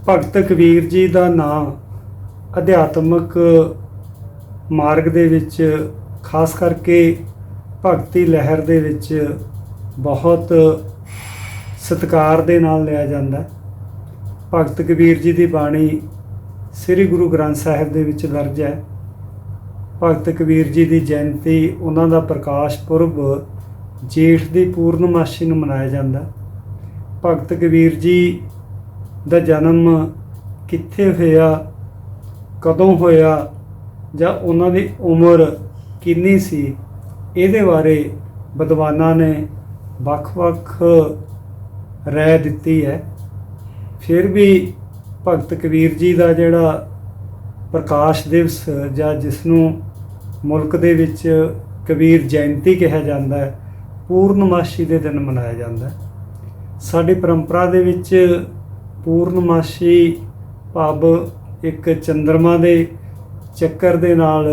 ਭਗਤ ਕਬੀਰ ਜੀ ਦਾ ਨਾਂ ਅਧਿਆਤਮਿਕ ਮਾਰਗ ਦੇ ਵਿੱਚ, ਖਾਸ ਕਰਕੇ ਭਗਤੀ ਲਹਿਰ ਦੇ ਵਿੱਚ ਬਹੁਤ ਸਤਿਕਾਰ ਦੇ ਨਾਲ ਲਿਆ ਜਾਂਦਾ। ਭਗਤ ਕਬੀਰ ਜੀ ਦੀ ਬਾਣੀ ਸ੍ਰੀ ਗੁਰੂ ਗ੍ਰੰਥ ਸਾਹਿਬ ਦੇ ਵਿੱਚ ਦਰਜ ਹੈ। ਭਗਤ ਕਬੀਰ ਜੀ ਦੀ ਜਯੰਤੀ, ਉਹਨਾਂ ਦਾ ਪ੍ਰਕਾਸ਼ ਪੁਰਬ ਜੇਠ ਦੀ ਪੂਰਨਮਾਸ਼ੀ ਨੂੰ ਮਨਾਇਆ ਜਾਂਦਾ। ਭਗਤ ਕਬੀਰ ਜੀ ਦਾ ਜਨਮ ਕਿੱਥੇ ਹੋਇਆ, ਕਦੋਂ ਹੋਇਆ, ਜਾਂ ਉਹਨਾਂ ਦੀ ਉਮਰ ਕਿੰਨੀ ਸੀ, ਇਹਦੇ ਬਾਰੇ ਵਿਦਵਾਨਾਂ ਨੇ ਵੱਖ-ਵੱਖ ਰਾਏ ਦਿੱਤੀ ਹੈ। ਫਿਰ ਵੀ ਭਗਤ ਕਬੀਰ ਜੀ ਦਾ ਜਿਹੜਾ ਪ੍ਰਕਾਸ਼ ਦਿਵਸ, ਜਾਂ ਜਿਸ ਨੂੰ ਮੁਲਕ ਦੇ ਵਿੱਚ ਕਬੀਰ ਜਯੰਤੀ ਕਿਹਾ ਜਾਂਦਾ ਹੈ, ਪੂਰਨਮਾਸ਼ੀ ਦੇ ਦਿਨ ਮਨਾਇਆ ਜਾਂਦਾ। ਸਾਡੀ ਪਰੰਪਰਾ ਦੇ ਵਿੱਚ ਪੂਰਨਮਾਸ਼ੀ ਭਾਵ ਇੱਕ ਚੰਦਰਮਾ ਦੇ ਚੱਕਰ ਦੇ ਨਾਲ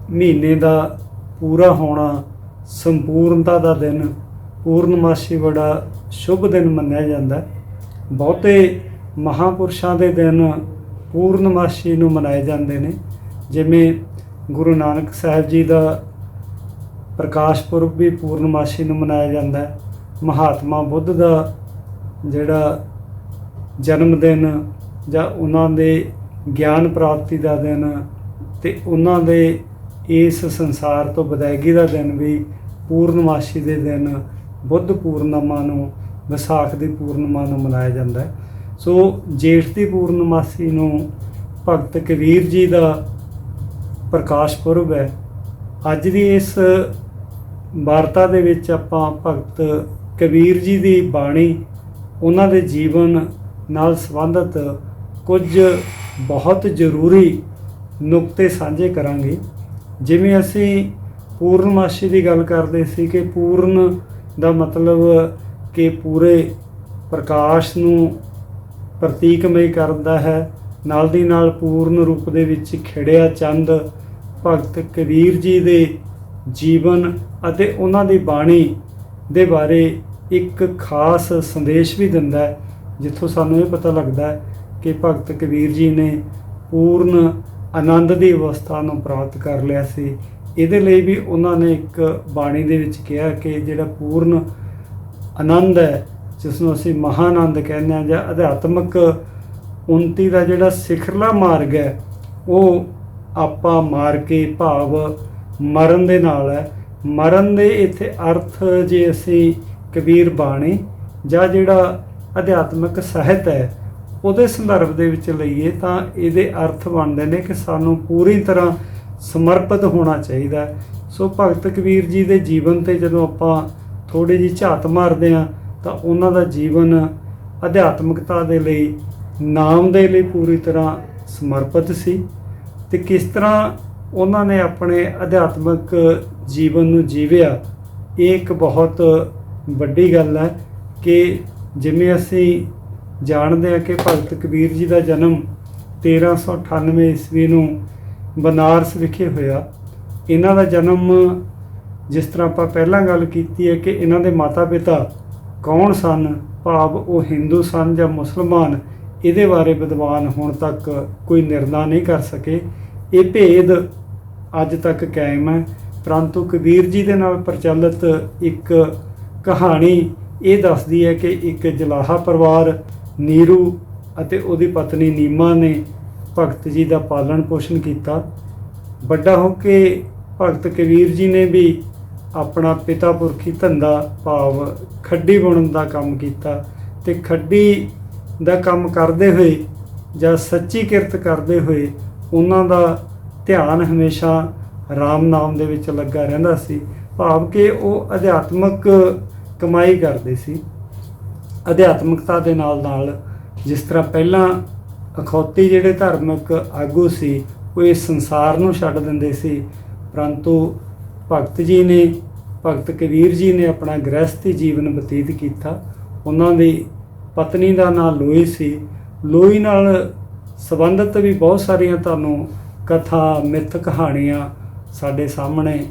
ਮਹੀਨੇ ਦਾ ਪੂਰਾ ਹੋਣਾ, ਸੰਪੂਰਨਤਾ ਦਾ ਦਿਨ ਪੂਰਨਮਾਸ਼ੀ ਬੜਾ ਸ਼ੁਭ ਦਿਨ ਮੰਨਿਆ ਜਾਂਦਾ। ਬਹੁਤੇ ਮਹਾਂਪੁਰਸ਼ਾਂ ਦੇ ਦਿਨ ਪੂਰਨਮਾਸ਼ੀ ਨੂੰ ਮਨਾਏ ਜਾਂਦੇ ਨੇ, ਜਿਵੇਂ ਗੁਰੂ ਨਾਨਕ ਸਾਹਿਬ ਜੀ ਦਾ ਪ੍ਰਕਾਸ਼ ਪੁਰਬ ਵੀ ਪੂਰਨਮਾਸ਼ੀ ਨੂੰ ਮਨਾਇਆ ਜਾਂਦਾ। ਮਹਾਤਮਾ ਬੁੱਧ ਦਾ ਜਿਹੜਾ ਜਨਮ ਦਿਨ, ਜਾਂ ਉਹਨਾਂ ਦੇ ਗਿਆਨ ਪ੍ਰਾਪਤੀ ਦਾ ਦਿਨ, ਅਤੇ ਉਹਨਾਂ ਦੇ ਇਸ ਸੰਸਾਰ ਤੋਂ ਵਿਦਾਇਗੀ ਦਾ ਦਿਨ ਵੀ ਪੂਰਨਮਾਸ਼ੀ ਦੇ ਦਿਨ, ਬੁੱਧ ਪੂਰਨਿਮਾ ਨੂੰ, ਵਿਸਾਖ ਦੀ ਪੂਰਨਿਮਾ ਨੂੰ ਮਨਾਇਆ ਜਾਂਦਾ। ਸੋ ਜੇਠ ਦੀ ਪੂਰਨਮਾਸ਼ੀ ਨੂੰ ਭਗਤ ਕਬੀਰ ਜੀ ਦਾ ਪ੍ਰਕਾਸ਼ ਪੁਰਬ ਹੈ। ਅੱਜ ਦੀ ਇਸ ਵਾਰਤਾ ਦੇ ਵਿੱਚ ਆਪਾਂ ਭਗਤ ਕਬੀਰ ਜੀ ਦੀ ਬਾਣੀ, ਉਹਨਾਂ ਦੇ ਜੀਵਨ ਨਾਲ ਸੰਬੰਧਿਤ ਕੁਝ ਬਹੁਤ ਜ਼ਰੂਰੀ ਨੁਕਤੇ ਸਾਂਝੇ ਕਰਾਂਗੇ। ਜਿਵੇਂ ਅਸੀਂ ਪੂਰਨਮਾਸ਼ੀ ਦੀ ਗੱਲ ਕਰਦੇ ਸੀ ਕਿ ਪੂਰਨ ਦਾ ਮਤਲਬ ਕਿ ਪੂਰੇ ਪ੍ਰਕਾਸ਼ ਨੂੰ ਪ੍ਰਤੀਕਮਈ ਕਰਦਾ ਹੈ। ਨਾਲ ਦੀ ਨਾਲ ਪੂਰਨ ਰੂਪ ਦੇ ਵਿੱਚ ਖਿੜਿਆ ਚੰਦ ਭਗਤ ਕਬੀਰ ਜੀ ਦੇ ਜੀਵਨ ਅਤੇ ਉਹਨਾਂ ਦੀ ਬਾਣੀ ਦੇ ਬਾਰੇ ਇੱਕ ਖਾਸ ਸੰਦੇਸ਼ ਵੀ ਦਿੰਦਾ ਹੈ, ਜਿੱਥੋਂ ਸਾਨੂੰ ਇਹ ਪਤਾ ਲੱਗਦਾ ਹੈ ਕਿ ਭਗਤ ਕਬੀਰ ਜੀ ਨੇ ਪੂਰਨ ਆਨੰਦ ਦੀ ਅਵਸਥਾ ਨੂੰ ਪ੍ਰਾਪਤ ਕਰ ਲਿਆ ਸੀ। ਇਹਦੇ ਲਈ ਵੀ ਉਹਨਾਂ ਨੇ ਇੱਕ ਬਾਣੀ ਦੇ ਵਿੱਚ ਕਿਹਾ ਕਿ ਜਿਹੜਾ ਪੂਰਨ ਆਨੰਦ ਹੈ, ਜਿਸ ਨੂੰ ਅਸੀਂ ਮਹਾਨੰਦ ਕਹਿੰਦੇ ਹਾਂ, ਜਾਂ ਅਧਿਆਤਮਿਕ ਉੱਨਤੀ ਦਾ ਜਿਹੜਾ ਸਿਖਰਲਾ ਮਾਰਗ ਹੈ, ਉਹ ਆਪਾਂ ਮਾਰ ਕੇ ਭਾਵ ਮਰਨ ਦੇ ਨਾਲ ਹੈ। ਮਰਨ ਦੇ ਇੱਥੇ ਅਰਥ ਜੇ ਅਸੀਂ ਕਬੀਰ ਬਾਣੀ ਜਾਂ ਜਿਹੜਾ ਅਧਿਆਤਮਿਕ ਸਾਹਿਤ ਹੈ ਉਹਦੇ ਸੰਦਰਭ ਦੇ ਵਿੱਚ ਲਈਏ ਤਾਂ ਇਹਦੇ ਅਰਥ ਬਣਦੇ ਨੇ ਕਿ ਸਾਨੂੰ ਪੂਰੀ ਤਰ੍ਹਾਂ ਸਮਰਪਿਤ ਹੋਣਾ ਚਾਹੀਦਾ। ਸੋ ਭਗਤ ਕਬੀਰ ਜੀ ਦੇ ਜੀਵਨ 'ਤੇ ਜਦੋਂ ਆਪਾਂ ਥੋੜ੍ਹੀ ਜਿਹੀ ਝਾਤ ਮਾਰਦੇ ਹਾਂ ਤਾਂ ਉਹਨਾਂ ਦਾ ਜੀਵਨ ਅਧਿਆਤਮਿਕਤਾ ਦੇ ਲਈ, ਨਾਮ ਦੇ ਲਈ ਪੂਰੀ ਤਰ੍ਹਾਂ ਸਮਰਪਿਤ ਸੀ, ਅਤੇ ਕਿਸ ਤਰ੍ਹਾਂ ਉਹਨਾਂ ਨੇ ਆਪਣੇ ਅਧਿਆਤਮਿਕ ਜੀਵਨ ਨੂੰ ਜੀਵਿਆ, ਇਹ ਇੱਕ ਬਹੁਤ ਵੱਡੀ ਗੱਲ ਹੈ। ਕਿ ਜਿਵੇਂ ਅਸੀਂ ਜਾਣਦੇ ਹਾਂ ਕਿ ਭਗਤ ਕਬੀਰ ਜੀ ਦਾ ਜਨਮ 1398 ਈਸਵੀ ਨੂੰ ਬਨਾਰਸ ਵਿਖੇ ਹੋਇਆ। ਇਹਨਾਂ ਦਾ ਜਨਮ, ਜਿਸ ਤਰ੍ਹਾਂ ਆਪਾਂ ਪਹਿਲਾਂ ਗੱਲ ਕੀਤੀ ਹੈ ਕਿ ਇਹਨਾਂ ਦੇ ਮਾਤਾ ਪਿਤਾ ਕੌਣ ਸਨ, ਭਾਵ ਉਹ ਹਿੰਦੂ ਸਨ ਜਾਂ ਮੁਸਲਮਾਨ, ਇਹਦੇ ਬਾਰੇ ਵਿਦਵਾਨ ਹੁਣ ਤੱਕ ਕੋਈ ਨਿਰਣਾ ਨਹੀਂ ਕਰ ਸਕੇ। ਇਹ ਭੇਦ ਅੱਜ ਤੱਕ ਕਾਇਮ ਹੈ। ਪਰੰਤੂ ਕਬੀਰ ਜੀ ਦੇ ਨਾਲ ਪ੍ਰਚਲਿਤ ਇੱਕ ਕਹਾਣੀ ਇਹ ਦੱਸਦੀ ਹੈ ਕਿ ਇੱਕ ਜਲਾਹਾ ਪਰਿਵਾਰ ਨੀਰੂ ਅਤੇ ਉਹਦੀ ਪਤਨੀ ਨੀਮਾ ਨੇ ਭਗਤ ਜੀ ਦਾ ਪਾਲਣ ਪੋਸ਼ਣ ਕੀਤਾ। ਵੱਡਾ ਹੋ ਕੇ ਭਗਤ ਕਬੀਰ ਜੀ ਨੇ ਵੀ ਆਪਣਾ ਪਿਤਾ ਪੁਰਖੀ ਧੰਦਾ ਭਾਵ ਖੱਡੀ ਬੁਣਨ ਦਾ ਕੰਮ ਕੀਤਾ, ਅਤੇ ਖੱਡੀ ਦਾ ਕੰਮ ਕਰਦੇ ਹੋਏ ਜਾਂ ਸੱਚੀ ਕਿਰਤ ਕਰਦੇ ਹੋਏ ਉਹਨਾਂ ਦਾ ਧਿਆਨ ਹਮੇਸ਼ਾ ਰਾਮ ਨਾਮ ਦੇ ਵਿੱਚ ਲੱਗਾ ਰਹਿੰਦਾ ਸੀ, ਭਾਵ ਕਿ ਉਹ ਅਧਿਆਤਮਿਕ ਕਮਾਈ ਕਰਦੇ ਸੀ। ਅਧਿਆਤਮਿਕਤਾ ਦੇ ਨਾਲ ਨਾਲ ਜਿਸ ਤਰ੍ਹਾਂ ਪਹਿਲਾਂ ਅਖੌਤੀ ਜਿਹੜੇ ਧਾਰਮਿਕ ਆਗੂ ਸੀ ਉਹ ਇਸ ਸੰਸਾਰ ਨੂੰ ਛੱਡ ਦਿੰਦੇ ਸੀ, ਪਰੰਤੂ ਭਗਤ ਕਬੀਰ ਜੀ ਨੇ ਆਪਣਾ ਗ੍ਰਹਿਸਥੀ ਜੀਵਨ ਬਤੀਤ ਕੀਤਾ। ਉਹਨਾਂ ਦੀ ਪਤਨੀ ਦਾ ਨਾਂ ਲੋਈ ਸੀ। ਲੋਈ ਨਾਲ ਸੰਬੰਧਿਤ ਵੀ ਬਹੁਤ ਸਾਰੀਆਂ ਤੁਹਾਨੂੰ ਕਥਾ, ਮਿੱਥ, ਕਹਾਣੀਆਂ ਸਾਡੇ ਸਾਹਮਣੇ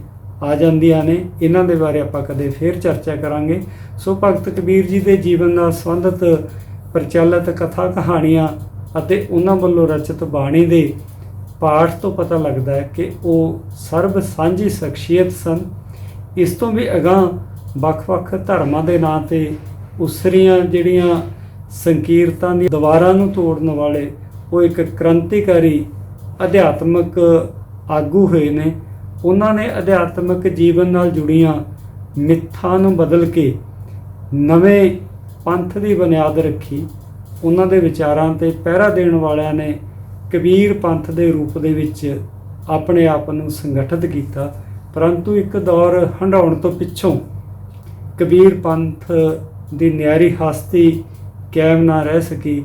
ਆ ਜਾਂਦੀਆਂ ਨੇ। ਇਹਨਾਂ ਦੇ ਬਾਰੇ ਆਪਾਂ ਕਦੇ ਫੇਰ ਚਰਚਾ ਕਰਾਂਗੇ। ਸੋ ਭਗਤ ਕਬੀਰ ਜੀ ਦੇ ਜੀਵਨ ਨਾਲ ਸੰਬੰਧਿਤ ਪ੍ਰਚਲਿਤ ਕਥਾ ਕਹਾਣੀਆਂ ਅਤੇ ਉਹਨਾਂ ਵੱਲੋਂ ਰਚਿਤ ਬਾਣੀ ਦੇ ਪਾਠ ਤੋਂ ਪਤਾ ਲੱਗਦਾ ਹੈ ਕਿ ਉਹ ਸਰਬ ਸਾਂਝੀ ਸ਼ਖਸੀਅਤ ਸਨ। ਇਸ ਤੋਂ ਵੀ ਅਗਾਂਹ ਵੱਖ-ਵੱਖ ਧਰਮਾਂ ਦੇ ਨਾਂ 'ਤੇ ਉਸਰੀਆਂ ਜਿਹੜੀਆਂ ਸੰਕੀਰਤਾਂ ਦੀ ਦੀਵਾਰਾਂ ਨੂੰ ਤੋੜਨ ਵਾਲੇ ਉਹ ਇੱਕ ਕ੍ਰਾਂਤੀਕਾਰੀ ਅਧਿਆਤਮਕ ਆਗੂ ਹੋਏ ਨੇ। ਉਹਨਾਂ ਨੇ ਅਧਿਆਤਮਕ ਜੀਵਨ ਨਾਲ ਜੁੜੀਆਂ ਮਿੱਥਾਂ ਨੂੰ ਬਦਲ ਕੇ ਨਵੇਂ ਪੰਥ ਦੀ ਬੁਨਿਆਦ ਰੱਖੀ। ਉਹਨਾਂ ਦੇ ਵਿਚਾਰਾਂ 'ਤੇ ਪਹਿਰਾ ਦੇਣ ਵਾਲਿਆਂ ਨੇ ਕਬੀਰ ਪੰਥ ਦੇ ਰੂਪ ਦੇ ਵਿੱਚ ਆਪਣੇ ਆਪ ਨੂੰ ਸੰਗਠਿਤ ਕੀਤਾ। ਪਰੰਤੂ ਇੱਕ ਦੌਰ ਹੰਢਾਉਣ ਤੋਂ ਪਿੱਛੋਂ ਕਬੀਰ ਪੰਥ ਦੀ ਨਿਆਰੀ ਹਸਤੀ ਕਾਇਮ ਨਾ ਰਹਿ ਸਕੀ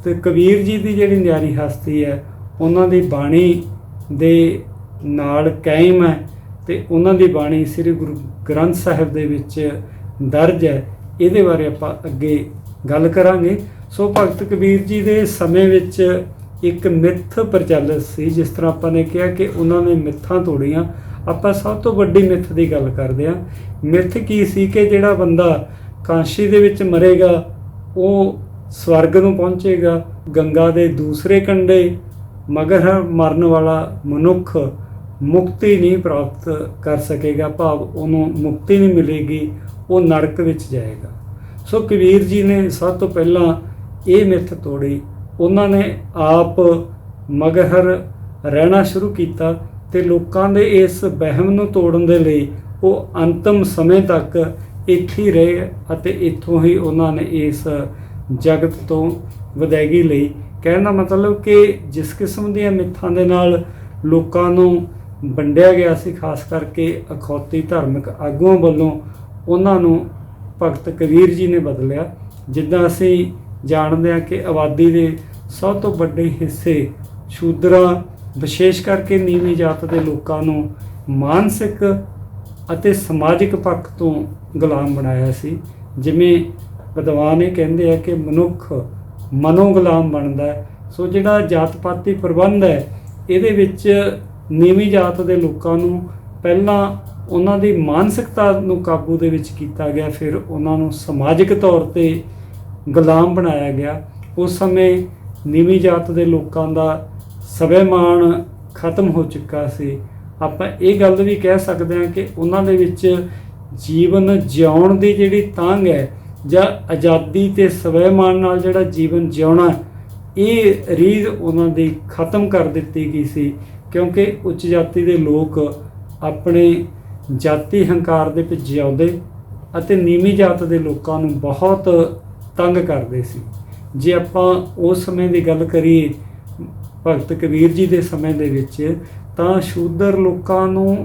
ਤੇ ਕਬੀਰ ਜੀ ਦੀ ਜਿਹੜੀ ਨਿਆਰੀ ਹਸਤੀ ਹੈ ਉਹਨਾਂ ਦੀ ਬਾਣੀ ਦੇ ਨਾਲ ਕਾਇਮ ਹੈ ਤੇ ਉਹਨਾਂ ਦੀ ਬਾਣੀ ਸ੍ਰੀ ਗੁਰੂ ਗ੍ਰੰਥ ਸਾਹਿਬ ਦੇ ਵਿੱਚ ਦਰਜ ਹੈ। ਇਹਦੇ ਬਾਰੇ ਆਪਾਂ ਅੱਗੇ ਗੱਲ ਕਰਾਂਗੇ। ਸੋ ਭਗਤ ਕਬੀਰ ਜੀ ਦੇ ਸਮੇਂ ਵਿੱਚ ਇੱਕ ਮਿੱਥ ਪ੍ਰਚਲਿਤ ਸੀ। ਜਿਸ ਤਰ੍ਹਾਂ ਆਪਾਂ ਨੇ ਕਿਹਾ ਕਿ ਉਹਨਾਂ ਨੇ ਮਿੱਥਾਂ ਤੋੜੀਆਂ, ਆਪਾਂ ਸਭ ਤੋਂ ਵੱਡੀ ਮਿੱਥ ਦੀ ਗੱਲ ਕਰਦੇ ਹਾਂ। ਮਿੱਥ ਕੀ ਸੀ ਕਿ ਜਿਹੜਾ ਬੰਦਾ ਕਾਂਸ਼ੀ ਦੇ ਵਿੱਚ ਮਰੇਗਾ ਉਹ ਸਵਰਗ ਨੂੰ ਪਹੁੰਚੇਗਾ, ਗੰਗਾ ਦੇ ਦੂਸਰੇ ਕੰਢੇ ਮਗਰ ਮਰਨ ਵਾਲਾ ਮਨੁੱਖ ਮੁਕਤੀ ਨਹੀਂ ਪ੍ਰਾਪਤ ਕਰ ਸਕੇਗਾ, ਭਾਵ ਉਹਨੂੰ ਮੁਕਤੀ ਨਹੀਂ ਮਿਲੇਗੀ, ਉਹ ਨਰਕ ਵਿੱਚ ਜਾਏਗਾ। ਸੋ ਕਬੀਰ ਜੀ ਨੇ ਸਭ ਤੋਂ ਪਹਿਲਾਂ ਇਹ ਮਿੱਥ ਤੋੜੀ। ਉਹਨਾਂ ਨੇ ਆਪ ਮਗਹਰ ਰਹਿਣਾ ਸ਼ੁਰੂ ਕੀਤਾ ਤੇ ਲੋਕਾਂ ਦੇ ਇਸ ਵਹਿਮ ਨੂੰ ਤੋੜਨ ਦੇ ਲਈ ਉਹ ਅੰਤਮ ਸਮੇਂ ਤੱਕ ਇੱਥੇ ਹੀ ਰਹੇ ਅਤੇ ਇੱਥੋਂ ਹੀ ਉਹਨਾਂ ਨੇ ਇਸ ਜਗਤ ਤੋਂ ਵਿਦਾਇਗੀ ਲਈ। ਕਹਿਣ ਦਾ ਮਤਲਬ ਕਿ ਜਿਸ ਕਿਸਮ ਦੀਆਂ ਮਿੱਥਾਂ ਦੇ ਨਾਲ ਲੋਕਾਂ ਨੂੰ ਵੰਡਿਆ ਗਿਆ ਸੀ, ਖਾਸ ਕਰਕੇ ਅਖੌਤੀ ਧਾਰਮਿਕ ਆਗੂਆਂ ਵੱਲੋਂ, ਉਹਨਾਂ ਨੂੰ ਭਗਤ ਕਬੀਰ ਜੀ ਨੇ ਬਦਲਿਆ। ਜਿੱਦਾਂ ਅਸੀਂ ਜਾਣਦੇ ਹਾਂ ਕਿ ਆਬਾਦੀ ਦੇ ਸਭ ਤੋਂ ਵੱਡੇ ਹਿੱਸੇ ਸ਼ੂਦਰਾਂ, ਵਿਸ਼ੇਸ਼ ਕਰਕੇ ਨੀਵੀਂ ਜਾਤ ਦੇ ਲੋਕਾਂ ਨੂੰ ਮਾਨਸਿਕ ਅਤੇ ਸਮਾਜਿਕ ਪੱਖ ਤੋਂ ਗੁਲਾਮ ਬਣਾਇਆ ਸੀ। ਜਿਵੇਂ ਵਿਦਵਾਨ ਇਹ ਕਹਿੰਦੇ ਆ ਕਿ ਮਨੁੱਖ ਮਨੋ ਗੁਲਾਮ ਬਣਦਾ ਹੈ। ਸੋ ਜਿਹੜਾ ਜਾਤ ਪਾਤੀ ਪ੍ਰਬੰਧ ਹੈ ਇਹਦੇ ਵਿੱਚ ਨੀਵੀਂ ਜਾਤ ਦੇ ਲੋਕਾਂ ਨੂੰ ਪਹਿਲਾਂ ਉਹਨਾਂ ਦੀ ਮਾਨਸਿਕਤਾ ਨੂੰ ਕਾਬੂ ਦੇ ਵਿੱਚ ਕੀਤਾ ਗਿਆ, ਫਿਰ ਉਹਨਾਂ ਨੂੰ ਸਮਾਜਿਕ ਤੌਰ 'ਤੇ ਗੁਲਾਮ ਬਣਾਇਆ ਗਿਆ। ਉਸ ਸਮੇਂ ਨੀਵੀਂ ਜਾਤ ਦੇ ਲੋਕਾਂ ਦਾ ਸਵੈਮਾਨ ਖਤਮ ਹੋ ਚੁੱਕਾ ਸੀ। ਆਪਾਂ ਇਹ ਗੱਲ ਵੀ ਕਹਿ ਸਕਦੇ ਹਾਂ ਕਿ ਉਹਨਾਂ ਦੇ ਵਿੱਚ ਜੀਵਨ ਜਿਉਣ ਦੀ ਜਿਹੜੀ ਤਾਂਘ ਹੈ ਜਾਂ ਆਜ਼ਾਦੀ ਤੇ ਸਵੈਮਾਨ ਨਾਲ ਜਿਹੜਾ ਜੀਵਨ ਜਿਉਣਾ, ਇਹ ਰੀਝ ਉਹਨਾਂ ਦੀ ਖਤਮ ਕਰ ਦਿੱਤੀ ਗਈ ਸੀ। ਕਿਉਂਕਿ ਉੱਚ ਜਾਤੀ ਦੇ ਲੋਕ ਆਪਣੇ ਜਾਤੀ ਹੰਕਾਰ ਦੇ ਵਿੱਚ ਜਿਉਂਦੇ ਅਤੇ ਨੀਵੀਂ ਜਾਤ ਦੇ ਲੋਕਾਂ ਨੂੰ ਬਹੁਤ ਤੰਗ ਕਰਦੇ ਸੀ। ਜੇ ਆਪਾਂ ਉਸ ਸਮੇਂ ਦੀ ਗੱਲ ਕਰੀਏ ਭਗਤ ਕਬੀਰ ਜੀ ਦੇ ਸਮੇਂ ਦੇ ਵਿੱਚ, ਤਾਂ ਸ਼ੂਦਰ ਲੋਕਾਂ ਨੂੰ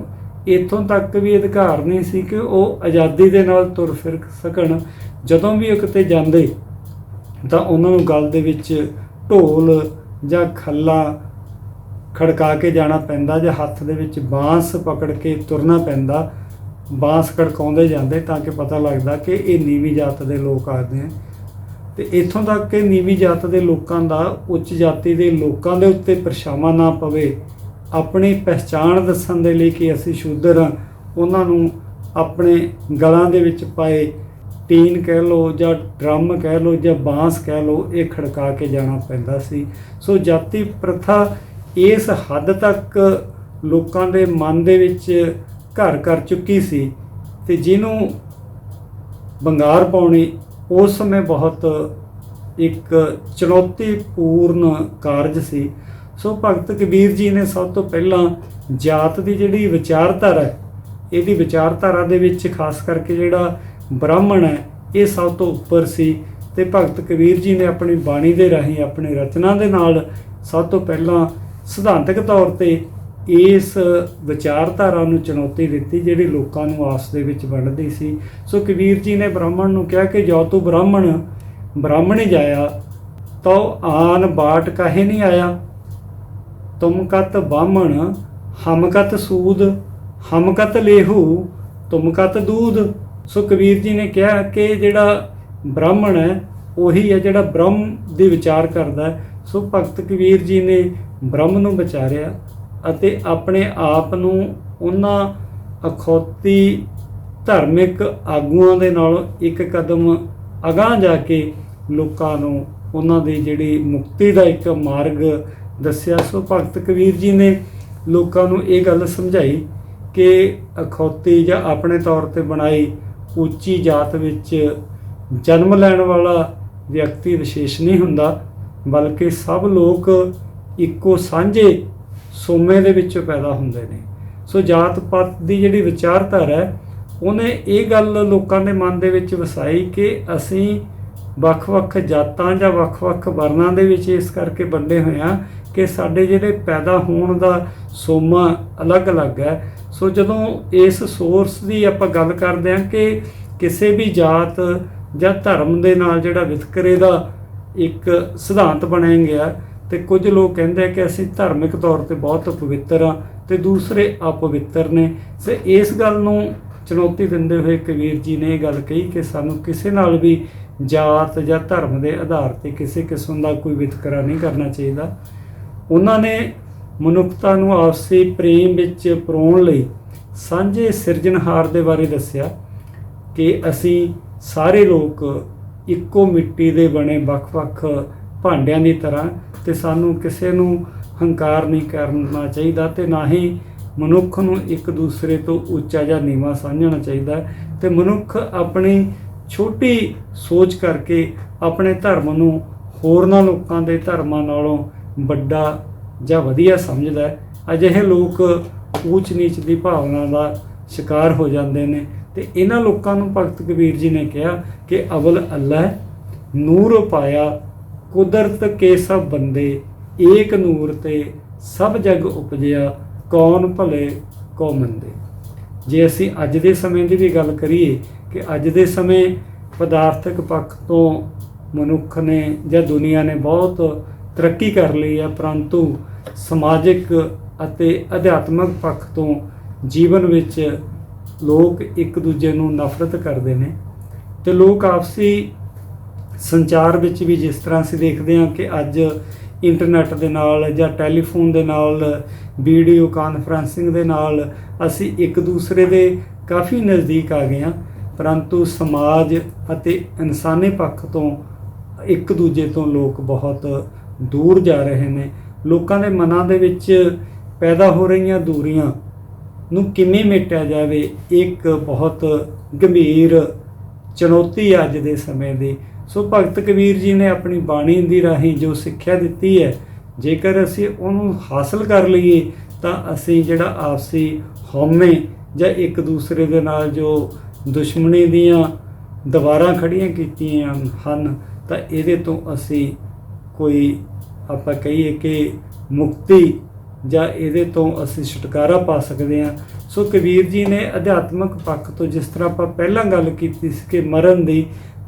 ਇੱਥੋਂ ਤੱਕ ਵੀ ਅਧਿਕਾਰ ਨਹੀਂ ਸੀ ਕਿ ਉਹ ਆਜ਼ਾਦੀ ਦੇ ਨਾਲ ਤੁਰ ਫਿਰ ਸਕਣ। ਜਦੋਂ ਵੀ ਉਹ ਕਿਤੇ ਜਾਂਦੇ ਤਾਂ ਉਹਨਾਂ ਨੂੰ ਗਲ ਦੇ ਵਿੱਚ ਢੋਲ ਜਾਂ ਖੱਲਾ ਖੜਕਾ ਕੇ ਜਾਣਾ ਪੈਂਦਾ ਜਾਂ ਹੱਥ ਦੇ ਵਿੱਚ ਬਾਂਸ ਪਕੜ ਕੇ ਤੁਰਨਾ ਪੈਂਦਾ। ਬਾਂਸ ਖੜਕਾਉਂਦੇ ਜਾਂਦੇ ਤਾਂ ਕਿ ਪਤਾ ਲੱਗਦਾ ਕਿ ਇਹ ਨੀਵੀਂ ਜਾਤ ਦੇ ਲੋਕ ਆਉਂਦੇ ਆ। ਤੇ ਇੱਥੋਂ ਤੱਕ ਕਿ ਨੀਵੀਂ ਜਾਤ ਦੇ ਲੋਕਾਂ ਦਾ ਉੱਚ ਜਾਤੀ ਦੇ ਲੋਕਾਂ ਦੇ ਉੱਤੇ ਪਰਛਾਵਾਂ ਨਾ ਪਵੇ, ਆਪਣੀ ਪਹਿਚਾਣ ਦੱਸਣ ਦੇ ਲਈ ਕਿ ਅਸੀਂ ਸ਼ੂਦਰ ਹਾਂ, ਉਹਨਾਂ ਨੂੰ ਆਪਣੇ ਗਲਾਂ ਦੇ ਵਿੱਚ ਪਾਏ ਟੀਨ ਕਹਿ ਲਓ ਜਾਂ ਡਰਮ ਕਹਿ ਲਓ ਜਾਂ ਬਾਂਸ ਕਹਿ ਲਓ, ਇਹ ਖੜਕਾ ਕੇ ਜਾਣਾ ਪੈਂਦਾ ਸੀ। ਸੋ ਜਾਤੀ ਪ੍ਰਥਾ ਇਸ ਹੱਦ ਤੱਕ ਲੋਕਾਂ ਦੇ ਮਨ ਦੇ ਵਿੱਚ ਘਰ ਕਰ ਚੁੱਕੀ ਸੀ ਤੇ ਜਿਹਨੂੰ ਬੰਗਾਰ ਪਾਉਣੀ ਉਸ ਸਮੇਂ ਬਹੁਤ ਇੱਕ ਚੁਣੌਤੀਪੂਰਨ ਕਾਰਜ ਸੀ। ਸੋ ਭਗਤ ਕਬੀਰ ਜੀ ਨੇ ਸਭ ਤੋਂ ਪਹਿਲਾਂ ਜਾਤ ਦੀ ਜਿਹੜੀ ਵਿਚਾਰਧਾਰਾ ਹੈ, ਇਹਦੀ ਵਿਚਾਰਧਾਰਾ ਦੇ ਵਿੱਚ ਖਾਸ ਕਰਕੇ ਜਿਹੜਾ ਬ੍ਰਾਹਮਣ ਹੈ ਇਹ ਸਭ ਤੋਂ ਉੱਪਰ ਸੀ। ਤੇ ਭਗਤ ਕਬੀਰ ਜੀ ਨੇ ਆਪਣੀ ਬਾਣੀ ਦੇ ਰਾਹੀਂ, ਆਪਣੀ ਰਚਨਾ ਦੇ ਨਾਲ ਸਭ ਤੋਂ ਪਹਿਲਾਂ ਸਿਧਾਂਤਕ ਤੌਰ ਤੇ ਇਸ ਵਿਚਾਰਧਾਰਾ ਨੂੰ ਚੁਣੌਤੀ ਦਿੱਤੀ ਜਿਹੜੀ ਲੋਕਾਂ ਨੂੰ ਆਪਸ ਦੇ ਵਿੱਚ ਵੰਡਦੀ ਸੀ। ਸੋ ਕਬੀਰ ਜੀ ਨੇ ਬ੍ਰਾਹਮਣ ਨੂੰ ਕਿਹਾ ਕਿ ਜੋ ਤੂੰ ਬ੍ਰਾਹਮਣ ਹੀ ਜਾਇਆ ਤੋ ਆਨ ਬਾਟ ਕਾਹੇ ਨਹੀਂ ਆਇਆ, ਤੁਮ ਕਤ ਬਾਹਮਣ ਹਮ ਕਤ ਸੂਦ, ਹਮ ਕਤ ਲੇਹੂ ਤੁਮ ਕਤ ਦੂਧ। ਸੋ ਕਬੀਰ ਜੀ ਨੇ ਕਿਹਾ ਕਿ ਜਿਹੜਾ ਬ੍ਰਾਹਮਣ ਹੈ ਉਹੀ ਹੈ ਜਿਹੜਾ ਬ੍ਰਹਮ ਦੀ ਵਿਚਾਰ ਕਰਦਾ ਹੈ। ਸੋ ਭਗਤ ਕਬੀਰ ਜੀ ਨੇ ਬ੍ਰਹਮ ਨੂੰ ਵਿਚਾਰਿਆ ਅਤੇ ਆਪਣੇ ਆਪ ਨੂੰ ਉਹਨਾਂ ਅਖੌਤੀ ਧਾਰਮਿਕ ਆਗੂਆਂ ਦੇ ਨਾਲੋਂ ਇੱਕ ਕਦਮ ਅਗਾਂਹ ਜਾ ਕੇ ਲੋਕਾਂ ਨੂੰ ਉਹਨਾਂ ਦੀ ਜਿਹੜੀ ਮੁਕਤੀ ਦਾ ਇੱਕ ਮਾਰਗ ਦੱਸਿਆ। ਸੋ ਭਗਤ ਕਬੀਰ ਜੀ ਨੇ ਲੋਕਾਂ ਨੂੰ ਇਹ ਗੱਲ ਸਮਝਾਈ ਕਿ ਅਖੌਤੀ ਜਾਂ ਆਪਣੇ ਤੌਰ ਤੇ ਬਣਾਈ ਉੱਚੀ ਜਾਤ ਵਿੱਚ ਜਨਮ ਲੈਣ ਵਾਲਾ ਵਿਅਕਤੀ ਵਿਸ਼ੇਸ਼ ਨਹੀਂ ਹੁੰਦਾ, ਬਲਕਿ ਸਭ ਲੋਕ ਇੱਕੋ ਸਾਂਝੇ ਸੋਮੇ ਦੇ ਵਿੱਚੋਂ ਪੈਦਾ ਹੁੰਦੇ ਨੇ। ਸੋ ਜਾਤ ਪਾਤ ਦੀ ਜਿਹੜੀ ਵਿਚਾਰਧਾਰਾ ਹੈ ਉਹਨੇ ਇਹ ਗੱਲ ਲੋਕਾਂ ਦੇ ਮਨ ਦੇ ਵਿੱਚ ਵਸਾਈ ਕਿ ਅਸੀਂ ਵੱਖ-ਵੱਖ ਜਾਤਾਂ ਜਾਂ ਵੱਖ-ਵੱਖ ਵਰਨਾਂ ਦੇ ਵਿੱਚ ਇਸ ਕਰਕੇ ਵੰਡੇ ਹੋਏ ਹਾਂ ਕਿ ਸਾਡੇ ਜਿਹੜੇ ਪੈਦਾ ਹੋਣ ਦਾ ਸੋਮਾ ਅਲੱਗ-ਅਲੱਗ ਹੈ। ਸੋ ਜਦੋਂ ਇਸ ਸੋਰਸ ਦੀ ਆਪਾਂ ਗੱਲ ਕਰਦੇ ਹਾਂ ਕਿ ਕਿਸੇ ਵੀ ਜਾਤ ਜਾਂ ਧਰਮ ਦੇ ਨਾਲ ਜਿਹੜਾ ਵਿਤਕਰੇ ਦਾ ਇੱਕ ਸਿਧਾਂਤ ਬਣਿਆ ਗਿਆ, ਤੇ ਕੁਝ ਲੋਕ ਕਹਿੰਦੇ ਆ ਕਿ ਅਸੀਂ ਧਾਰਮਿਕ ਤੌਰ ਤੇ ਬਹੁਤ ਪਵਿੱਤਰ ਹਾਂ ਤੇ ਦੂਸਰੇ ਅਪਵਿੱਤਰ ਨੇ। ਤੇ ਇਸ ਗੱਲ ਨੂੰ ਚੁਣੌਤੀ ਦਿੰਦੇ ਹੋਏ ਕਬੀਰ ਜੀ ਨੇ ਇਹ ਗੱਲ ਕਹੀ ਕਿ ਸਾਨੂੰ ਕਿਸੇ ਨਾਲ ਵੀ ਜਾਤ ਜਾਂ ਧਰਮ ਦੇ ਆਧਾਰ ਤੇ ਕਿਸੇ ਕਿਸਮ ਦਾ ਕੋਈ ਵਿਤਕਰਾ ਨਹੀਂ ਕਰਨਾ ਚਾਹੀਦਾ। ਉਹਨਾਂ ਨੇ ਮਨੁੱਖਤਾ ਨੂੰ ਆਪਸੀ ਪ੍ਰੇਮ ਵਿੱਚ ਪਰੋਣ ਲਈ ਸਾਂਝੇ ਸਿਰਜਣਹਾਰ ਦੇ ਬਾਰੇ ਦੱਸਿਆ ਕਿ ਅਸੀਂ ਸਾਰੇ ਲੋਕ ਇੱਕੋ ਮਿੱਟੀ ਦੇ ਬਣੇ ਵੱਖ-ਵੱਖ ਭਾਂਡਿਆਂ ਦੀ ਤਰ੍ਹਾਂ, ਤੇ ਸਾਨੂੰ ਕਿਸੇ ਨੂੰ ਹੰਕਾਰ ਨਹੀਂ ਕਰਨਾ ਚਾਹੀਦਾ ਤੇ ਨਾ ਹੀ ਮਨੁੱਖ ਨੂੰ ਇੱਕ ਦੂਸਰੇ ਤੋਂ ਉੱਚਾ ਜਾਂ ਨੀਵਾਂ ਸਮਝਣਾ ਚਾਹੀਦਾ। ਤੇ ਮਨੁੱਖ ਆਪਣੀ ਛੋਟੀ ਸੋਚ ਕਰਕੇ ਆਪਣੇ ਧਰਮ ਨੂੰ ਹੋਰਨਾਂ ਲੋਕਾਂ ਦੇ ਧਰਮਾਂ ਨਾਲੋਂ ਵੱਡਾ ਜਾਂ ਵਧੀਆ ਸਮਝਦਾ ਹੈ। ਅਜਿਹੇ ਲੋਕ ਊਚ ਨੀਚ ਦੀ ਭਾਵਨਾ ਦਾ ਸ਼ਿਕਾਰ ਹੋ ਜਾਂਦੇ ਨੇ। ਤੇ ਇਹਨਾਂ ਲੋਕਾਂ ਨੂੰ ਭਗਤ ਕਬੀਰ ਜੀ ਨੇ ਕਿਹਾ ਕਿ ਅਵਲ ਅੱਲਾਹ ਨੂਰ ਪਾਇਆ ਕੁਦਰਤ ਕੇ ਸਭ ਬੰਦੇ, ਏਕ ਨੂਰ ਤੇ ਸਭ ਜਗ ਉਪਜਿਆ, ਕੌਣ ਭਲੇ ਕੋ ਮੰਦੇ। ਜੇ ਅਸੀਂ ਅੱਜ ਦੇ ਸਮੇਂ ਦੀ ਵੀ ਗੱਲ ਕਰੀਏ ਕਿ ਅੱਜ ਦੇ ਸਮੇਂ ਪਦਾਰਥਕ ਪੱਖ ਤੋਂ ਮਨੁੱਖ ਨੇ ਜਾਂ ਦੁਨੀਆ ਨੇ ਬਹੁਤ ਤਰੱਕੀ ਕਰ ਲਈ ਹੈ, ਪਰੰਤੂ ਸਮਾਜਿਕ ਅਤੇ ਅਧਿਆਤਮਕ ਪੱਖ ਤੋਂ ਜੀਵਨ ਵਿੱਚ ਲੋਕ ਇੱਕ ਦੂਜੇ ਨੂੰ ਨਫ਼ਰਤ ਕਰਦੇ ਨੇ। ਤੇ ਲੋਕ ਆਪਸੀ ਸੰਚਾਰ ਵਿੱਚ ਵੀ ਜਿਸ ਤਰ੍ਹਾਂ ਅਸੀਂ ਦੇਖਦੇ ਹਾਂ ਕਿ ਅੱਜ ਇੰਟਰਨੈਟ ਦੇ ਨਾਲ ਜਾਂ ਟੈਲੀਫੋਨ ਦੇ ਨਾਲ, ਵੀਡੀਓ ਕਾਨਫਰੰਸਿੰਗ ਦੇ ਨਾਲ ਅਸੀਂ ਇੱਕ ਦੂਸਰੇ ਦੇ ਕਾਫੀ ਨਜ਼ਦੀਕ ਆ ਗਏ ਹਾਂ, ਪਰੰਤੂ ਸਮਾਜ ਅਤੇ ਇਨਸਾਨੀ ਪੱਖ ਤੋਂ ਇੱਕ ਦੂਜੇ ਤੋਂ ਲੋਕ ਬਹੁਤ ਦੂਰ ਜਾ ਰਹੇ ਨੇ। ਲੋਕਾਂ ਦੇ ਮਨਾਂ ਦੇ ਵਿੱਚ ਪੈਦਾ ਹੋ ਰਹੀਆਂ ਦੂਰੀਆਂ ਨੂੰ ਕਿਵੇਂ ਮਿਟਿਆ ਜਾਵੇ, ਇੱਕ ਬਹੁਤ ਗੰਭੀਰ ਚੁਣੌਤੀ ਹੈ ਅੱਜ ਦੇ ਸਮੇਂ ਦੀ। ਸੋ ਭਗਤ ਕਬੀਰ ਜੀ ਨੇ ਆਪਣੀ ਬਾਣੀ ਦੀ ਰਾਹੀਂ ਜੋ ਸਿੱਖਿਆ ਦਿੱਤੀ ਹੈ, ਜੇਕਰ ਅਸੀਂ ਉਹਨੂੰ ਹਾਸਲ ਕਰ ਲਈਏ ਤਾਂ ਅਸੀਂ ਜਿਹੜਾ ਆਪਸੀ ਹਉਮੈ ਜਾਂ ਇੱਕ ਦੂਸਰੇ ਦੇ ਨਾਲ ਜੋ ਦੁਸ਼ਮਣੀ ਦੀਆਂ ਦੀਵਾਰਾਂ ਖੜੀਆਂ ਕੀਤੀਆਂ ਹਨ, ਤਾਂ ਇਹਦੇ ਤੋਂ ਅਸੀਂ ਕੋਈ ਆਪਾਂ ਕਹੀਏ ਕਿ ਮੁਕਤੀ ਜਾਂ ਇਹਦੇ ਤੋਂ ਅਸੀਂ ਛੁਟਕਾਰਾ ਪਾ ਸਕਦੇ ਹਾਂ। ਸੋ ਕਬੀਰ ਜੀ ਨੇ ਅਧਿਆਤਮਕ ਪੱਖ ਤੋਂ, ਜਿਸ ਤਰ੍ਹਾਂ ਆਪਾਂ ਪਹਿਲਾਂ ਗੱਲ ਕੀਤੀ ਸੀ ਕਿ ਮਰਨ ਦੀ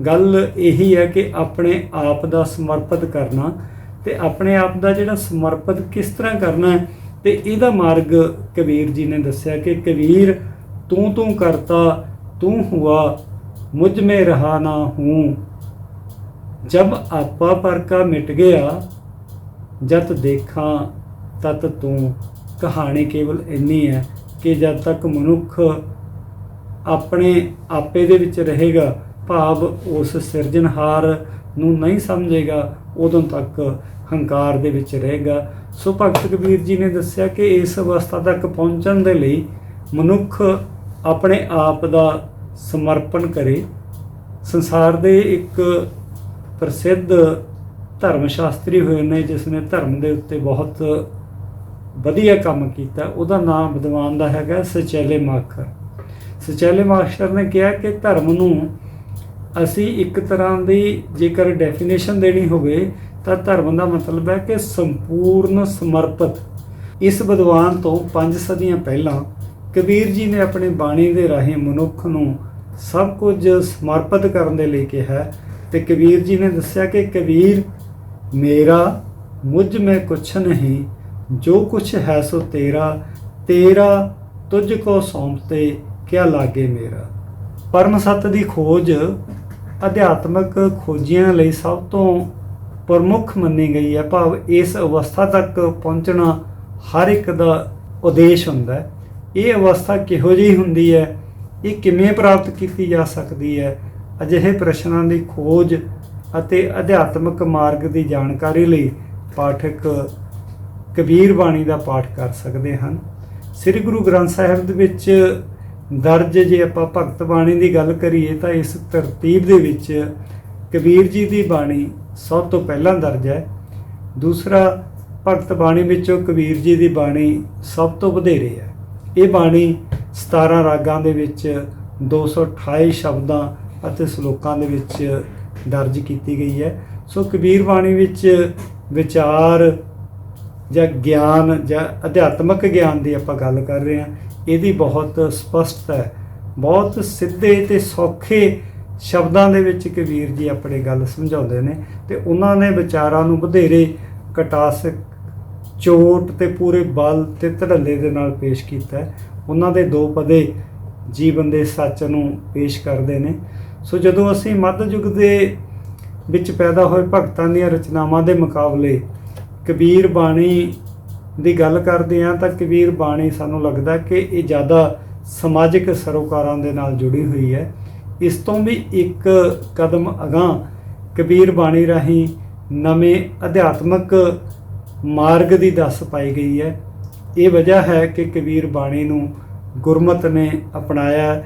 ਗੱਲ ਇਹੀ ਹੈ ਕਿ ਆਪਣੇ ਆਪ ਦਾ ਸਮਰਪਿਤ ਕਰਨਾ, ਤੇ ਆਪਣੇ ਆਪ ਦਾ ਜਿਹੜਾ ਸਮਰਪਿਤ ਕਿਸ ਤਰ੍ਹਾਂ ਕਰਨਾ ਹੈ, ਤੇ ਇਹਦਾ ਮਾਰਗ ਕਬੀਰ ਜੀ ਨੇ ਦੱਸਿਆ ਕਿ ਕਬੀਰ ਤੂੰ ਕਰਤਾ ਤੂੰ ਹੁਆ, ਮੁਝ ਮੇਂ ਰਹਾ ਨਾ ਹੂੰ, ਜਬ ਆਪਾ ਪਰ ਕਾ ਮਿਟ ਗਿਆ, ਜਤ ਦੇਖਾਂ ਤਤ ਤੂੰ। ਕਹਾਣੀ ਕੇਵਲ ਇੰਨੀ ਹੈ ਕਿ ਜਦ ਤੱਕ ਮਨੁੱਖ ਆਪਣੇ ਆਪੇ ਦੇ ਵਿੱਚ ਰਹੇਗਾ, ਭਾਵ ਉਸ ਸਿਰਜਣਹਾਰ ਨੂੰ ਨਹੀਂ ਸਮਝੇਗਾ, ਉਦੋਂ ਤੱਕ ਹੰਕਾਰ ਦੇ ਵਿੱਚ ਰਹੇਗਾ। ਸੋ ਭਗਤ ਕਬੀਰ ਜੀ ਨੇ ਦੱਸਿਆ ਕਿ ਇਸ ਅਵਸਥਾ ਤੱਕ ਪਹੁੰਚਣ ਦੇ ਲਈ ਮਨੁੱਖ ਆਪਣੇ ਆਪ ਦਾ ਸਮਰਪਣ ਕਰੇ। ਸੰਸਾਰ ਦੇ ਇੱਕ ਪ੍ਰਸਿੱਧ ਧਰਮ ਸ਼ਾਸਤਰੀ ਹੋਏ ਨੇ ਜਿਸ ਨੇ ਧਰਮ ਦੇ ਉੱਤੇ ਬਹੁਤ ਵਧੀਆ ਕੰਮ ਕੀਤਾ, ਉਹਦਾ ਨਾਮ ਵਿਦਵਾਨ ਦਾ ਹੈਗਾ ਸਚੈਲੇ ਮਾਖਰ। ਸਚੈਲੇ ਮਾਖਰ ਨੇ ਕਿਹਾ ਕਿ ਧਰਮ ਨੂੰ ਅਸੀਂ ਇੱਕ ਤਰ੍ਹਾਂ ਦੀ ਜੇਕਰ ਡੈਫੀਨੇਸ਼ਨ ਦੇਣੀ ਹੋਵੇ ਤਾਂ ਧਰਮ ਦਾ ਮਤਲਬ ਹੈ ਕਿ ਸੰਪੂਰਨ ਸਮਰਪਿਤ। ਇਸ ਵਿਦਵਾਨ ਤੋਂ 5 ਸਦੀਆਂ ਪਹਿਲਾਂ ਕਬੀਰ ਜੀ ਨੇ ਆਪਣੀ ਬਾਣੀ ਦੇ ਰਾਹੀਂ ਮਨੁੱਖ ਨੂੰ ਸਭ ਕੁਝ ਸਮਰਪਿਤ ਕਰਨ ਦੇ ਲਈ ਕਿਹਾ। ਤੇ ਕਬੀਰ ਜੀ ਨੇ ਦੱਸਿਆ ਕਿ ਕਬੀਰ ਮੇਰਾ ਮੁਝ ਮੈਂ ਕੁਛ ਨਹੀਂ, ਜੋ ਕੁਛ ਹੈ ਸੋ ਤੇਰਾ, ਤੇਰਾ ਤੁਝ ਕੋ ਸੌਂਪਤੇ ਕਿਆ ਲਾਗੇ ਮੇਰਾ। ਪਰਮ ਸੱਤ ਦੀ ਖੋਜ ਅਧਿਆਤਮਕ ਖੋਜੀਆਂ ਲਈ ਸਭ ਤੋਂ ਪ੍ਰਮੁੱਖ ਮੰਨੀ ਗਈ ਹੈ, ਭਾਵ ਇਸ ਅਵਸਥਾ ਤੱਕ ਪਹੁੰਚਣਾ ਹਰ ਇੱਕ ਦਾ ਉਦੇਸ਼ ਹੁੰਦਾ ਹੈ। ਇਹ ਅਵਸਥਾ ਕਿਹੋ ਜਿਹੀ ਹੁੰਦੀ ਹੈ, ਇਹ ਕਿਵੇਂ ਪ੍ਰਾਪਤ ਕੀਤੀ ਜਾ ਸਕਦੀ ਹੈ, ਅਜਿਹੇ ਪ੍ਰਸ਼ਨਾਂ ਦੀ ਖੋਜ ਅਤੇ ਅਧਿਆਤਮਕ ਮਾਰਗ ਦੀ ਜਾਣਕਾਰੀ ਲਈ ਪਾਠਕ ਕਬੀਰ ਬਾਣੀ ਦਾ ਪਾਠ ਕਰ ਸਕਦੇ ਹਨ। ਸ੍ਰੀ ਗੁਰੂ ਗ੍ਰੰਥ ਸਾਹਿਬ ਦੇ ਵਿੱਚ ਦਰਜ ਜੇ ਆਪਾਂ ਭਗਤ ਬਾਣੀ ਦੀ ਗੱਲ ਕਰੀਏ ਤਾਂ ਇਸ ਤਰਤੀਬ ਦੇ ਵਿੱਚ ਕਬੀਰ ਜੀ ਦੀ ਬਾਣੀ ਸਭ ਤੋਂ ਪਹਿਲਾਂ ਦਰਜ ਹੈ। ਦੂਸਰਾ, ਭਗਤ ਬਾਣੀ ਵਿੱਚੋਂ ਕਬੀਰ ਜੀ ਦੀ ਬਾਣੀ ਸਭ ਤੋਂ ਵਧੇਰੇ ਹੈ। ਇਹ ਬਾਣੀ 17 ਰਾਗਾਂ ਦੇ ਵਿੱਚ 228 ਸ਼ਬਦਾਂ ਅਤੇ ਸ਼ਲੋਕਾਂ ਦੇ ਵਿੱਚ ਦਰਜ ਕੀਤੀ ਗਈ ਹੈ। ਸੋ ਕਬੀਰ ਬਾਣੀ ਵਿੱਚ ਵਿਚਾਰ ਜਾਂ ਗਿਆਨ ਜਾਂ ਅਧਿਆਤਮਕ ਗਿਆਨ ਦੀ ਆਪਾਂ ਗੱਲ ਕਰ ਰਹੇ ਹਾਂ, ਇਹਦੀ ਬਹੁਤ ਸਪਸ਼ਟ ਹੈ। ਬਹੁਤ ਸਿੱਧੇ ਤੇ ਸੌਖੇ ਸ਼ਬਦਾਂ ਦੇ ਵਿੱਚ ਕਬੀਰ ਜੀ ਆਪਣੀ ਗੱਲ ਸਮਝਾਉਂਦੇ ਨੇ ਤੇ ਉਹਨਾਂ ਨੇ ਵਿਚਾਰਾਂ ਨੂੰ ਵਧੇਰੇ ਕਟਾਸਕ, ਚੋਟ ਤੇ ਪੂਰੇ ਬਲ ਤੇ ਧੜੱਲੇ ਦੇ ਨਾਲ ਪੇਸ਼ ਕੀਤਾ ਹੈ। ਉਹਨਾਂ ਦੇ ਦੋ ਪਦੇ ਜੀਵਨ ਦੇ ਸੱਚ ਨੂੰ ਪੇਸ਼ ਕਰਦੇ ਨੇ। ਸੋ ਜਦੋਂ ਅਸੀਂ ਮੱਧ ਯੁੱਗ ਦੇ ਵਿੱਚ ਪੈਦਾ ਹੋਏ ਭਗਤਾਂ ਦੀਆਂ ਰਚਨਾਵਾਂ ਦੇ ਮੁਕਾਬਲੇ ਕਬੀਰ ਬਾਣੀ ਦੀ ਗੱਲ ਕਰਦੇ ਹਾਂ ਤਾਂ ਕਬੀਰ ਬਾਣੀ ਸਾਨੂੰ ਲੱਗਦਾ ਕਿ ਇਹ ਜ਼ਿਆਦਾ ਸਮਾਜਿਕ ਸਰੋਕਾਰਾਂ ਦੇ ਨਾਲ ਜੁੜੀ ਹੋਈ ਹੈ। ਇਸ ਤੋਂ ਵੀ ਇੱਕ ਕਦਮ ਅਗਾਂਹ ਕਬੀਰ ਬਾਣੀ ਰਾਹੀਂ ਨਵੇਂ ਅਧਿਆਤਮਕ ਮਾਰਗ ਦੀ ਦੱਸ ਪਾਈ ਗਈ ਹੈ। ਇਹ ਵਜ੍ਹਾ ਹੈ ਕਿ ਕਬੀਰ ਬਾਣੀ ਨੂੰ ਗੁਰਮਤ ਨੇ ਅਪਣਾਇਆ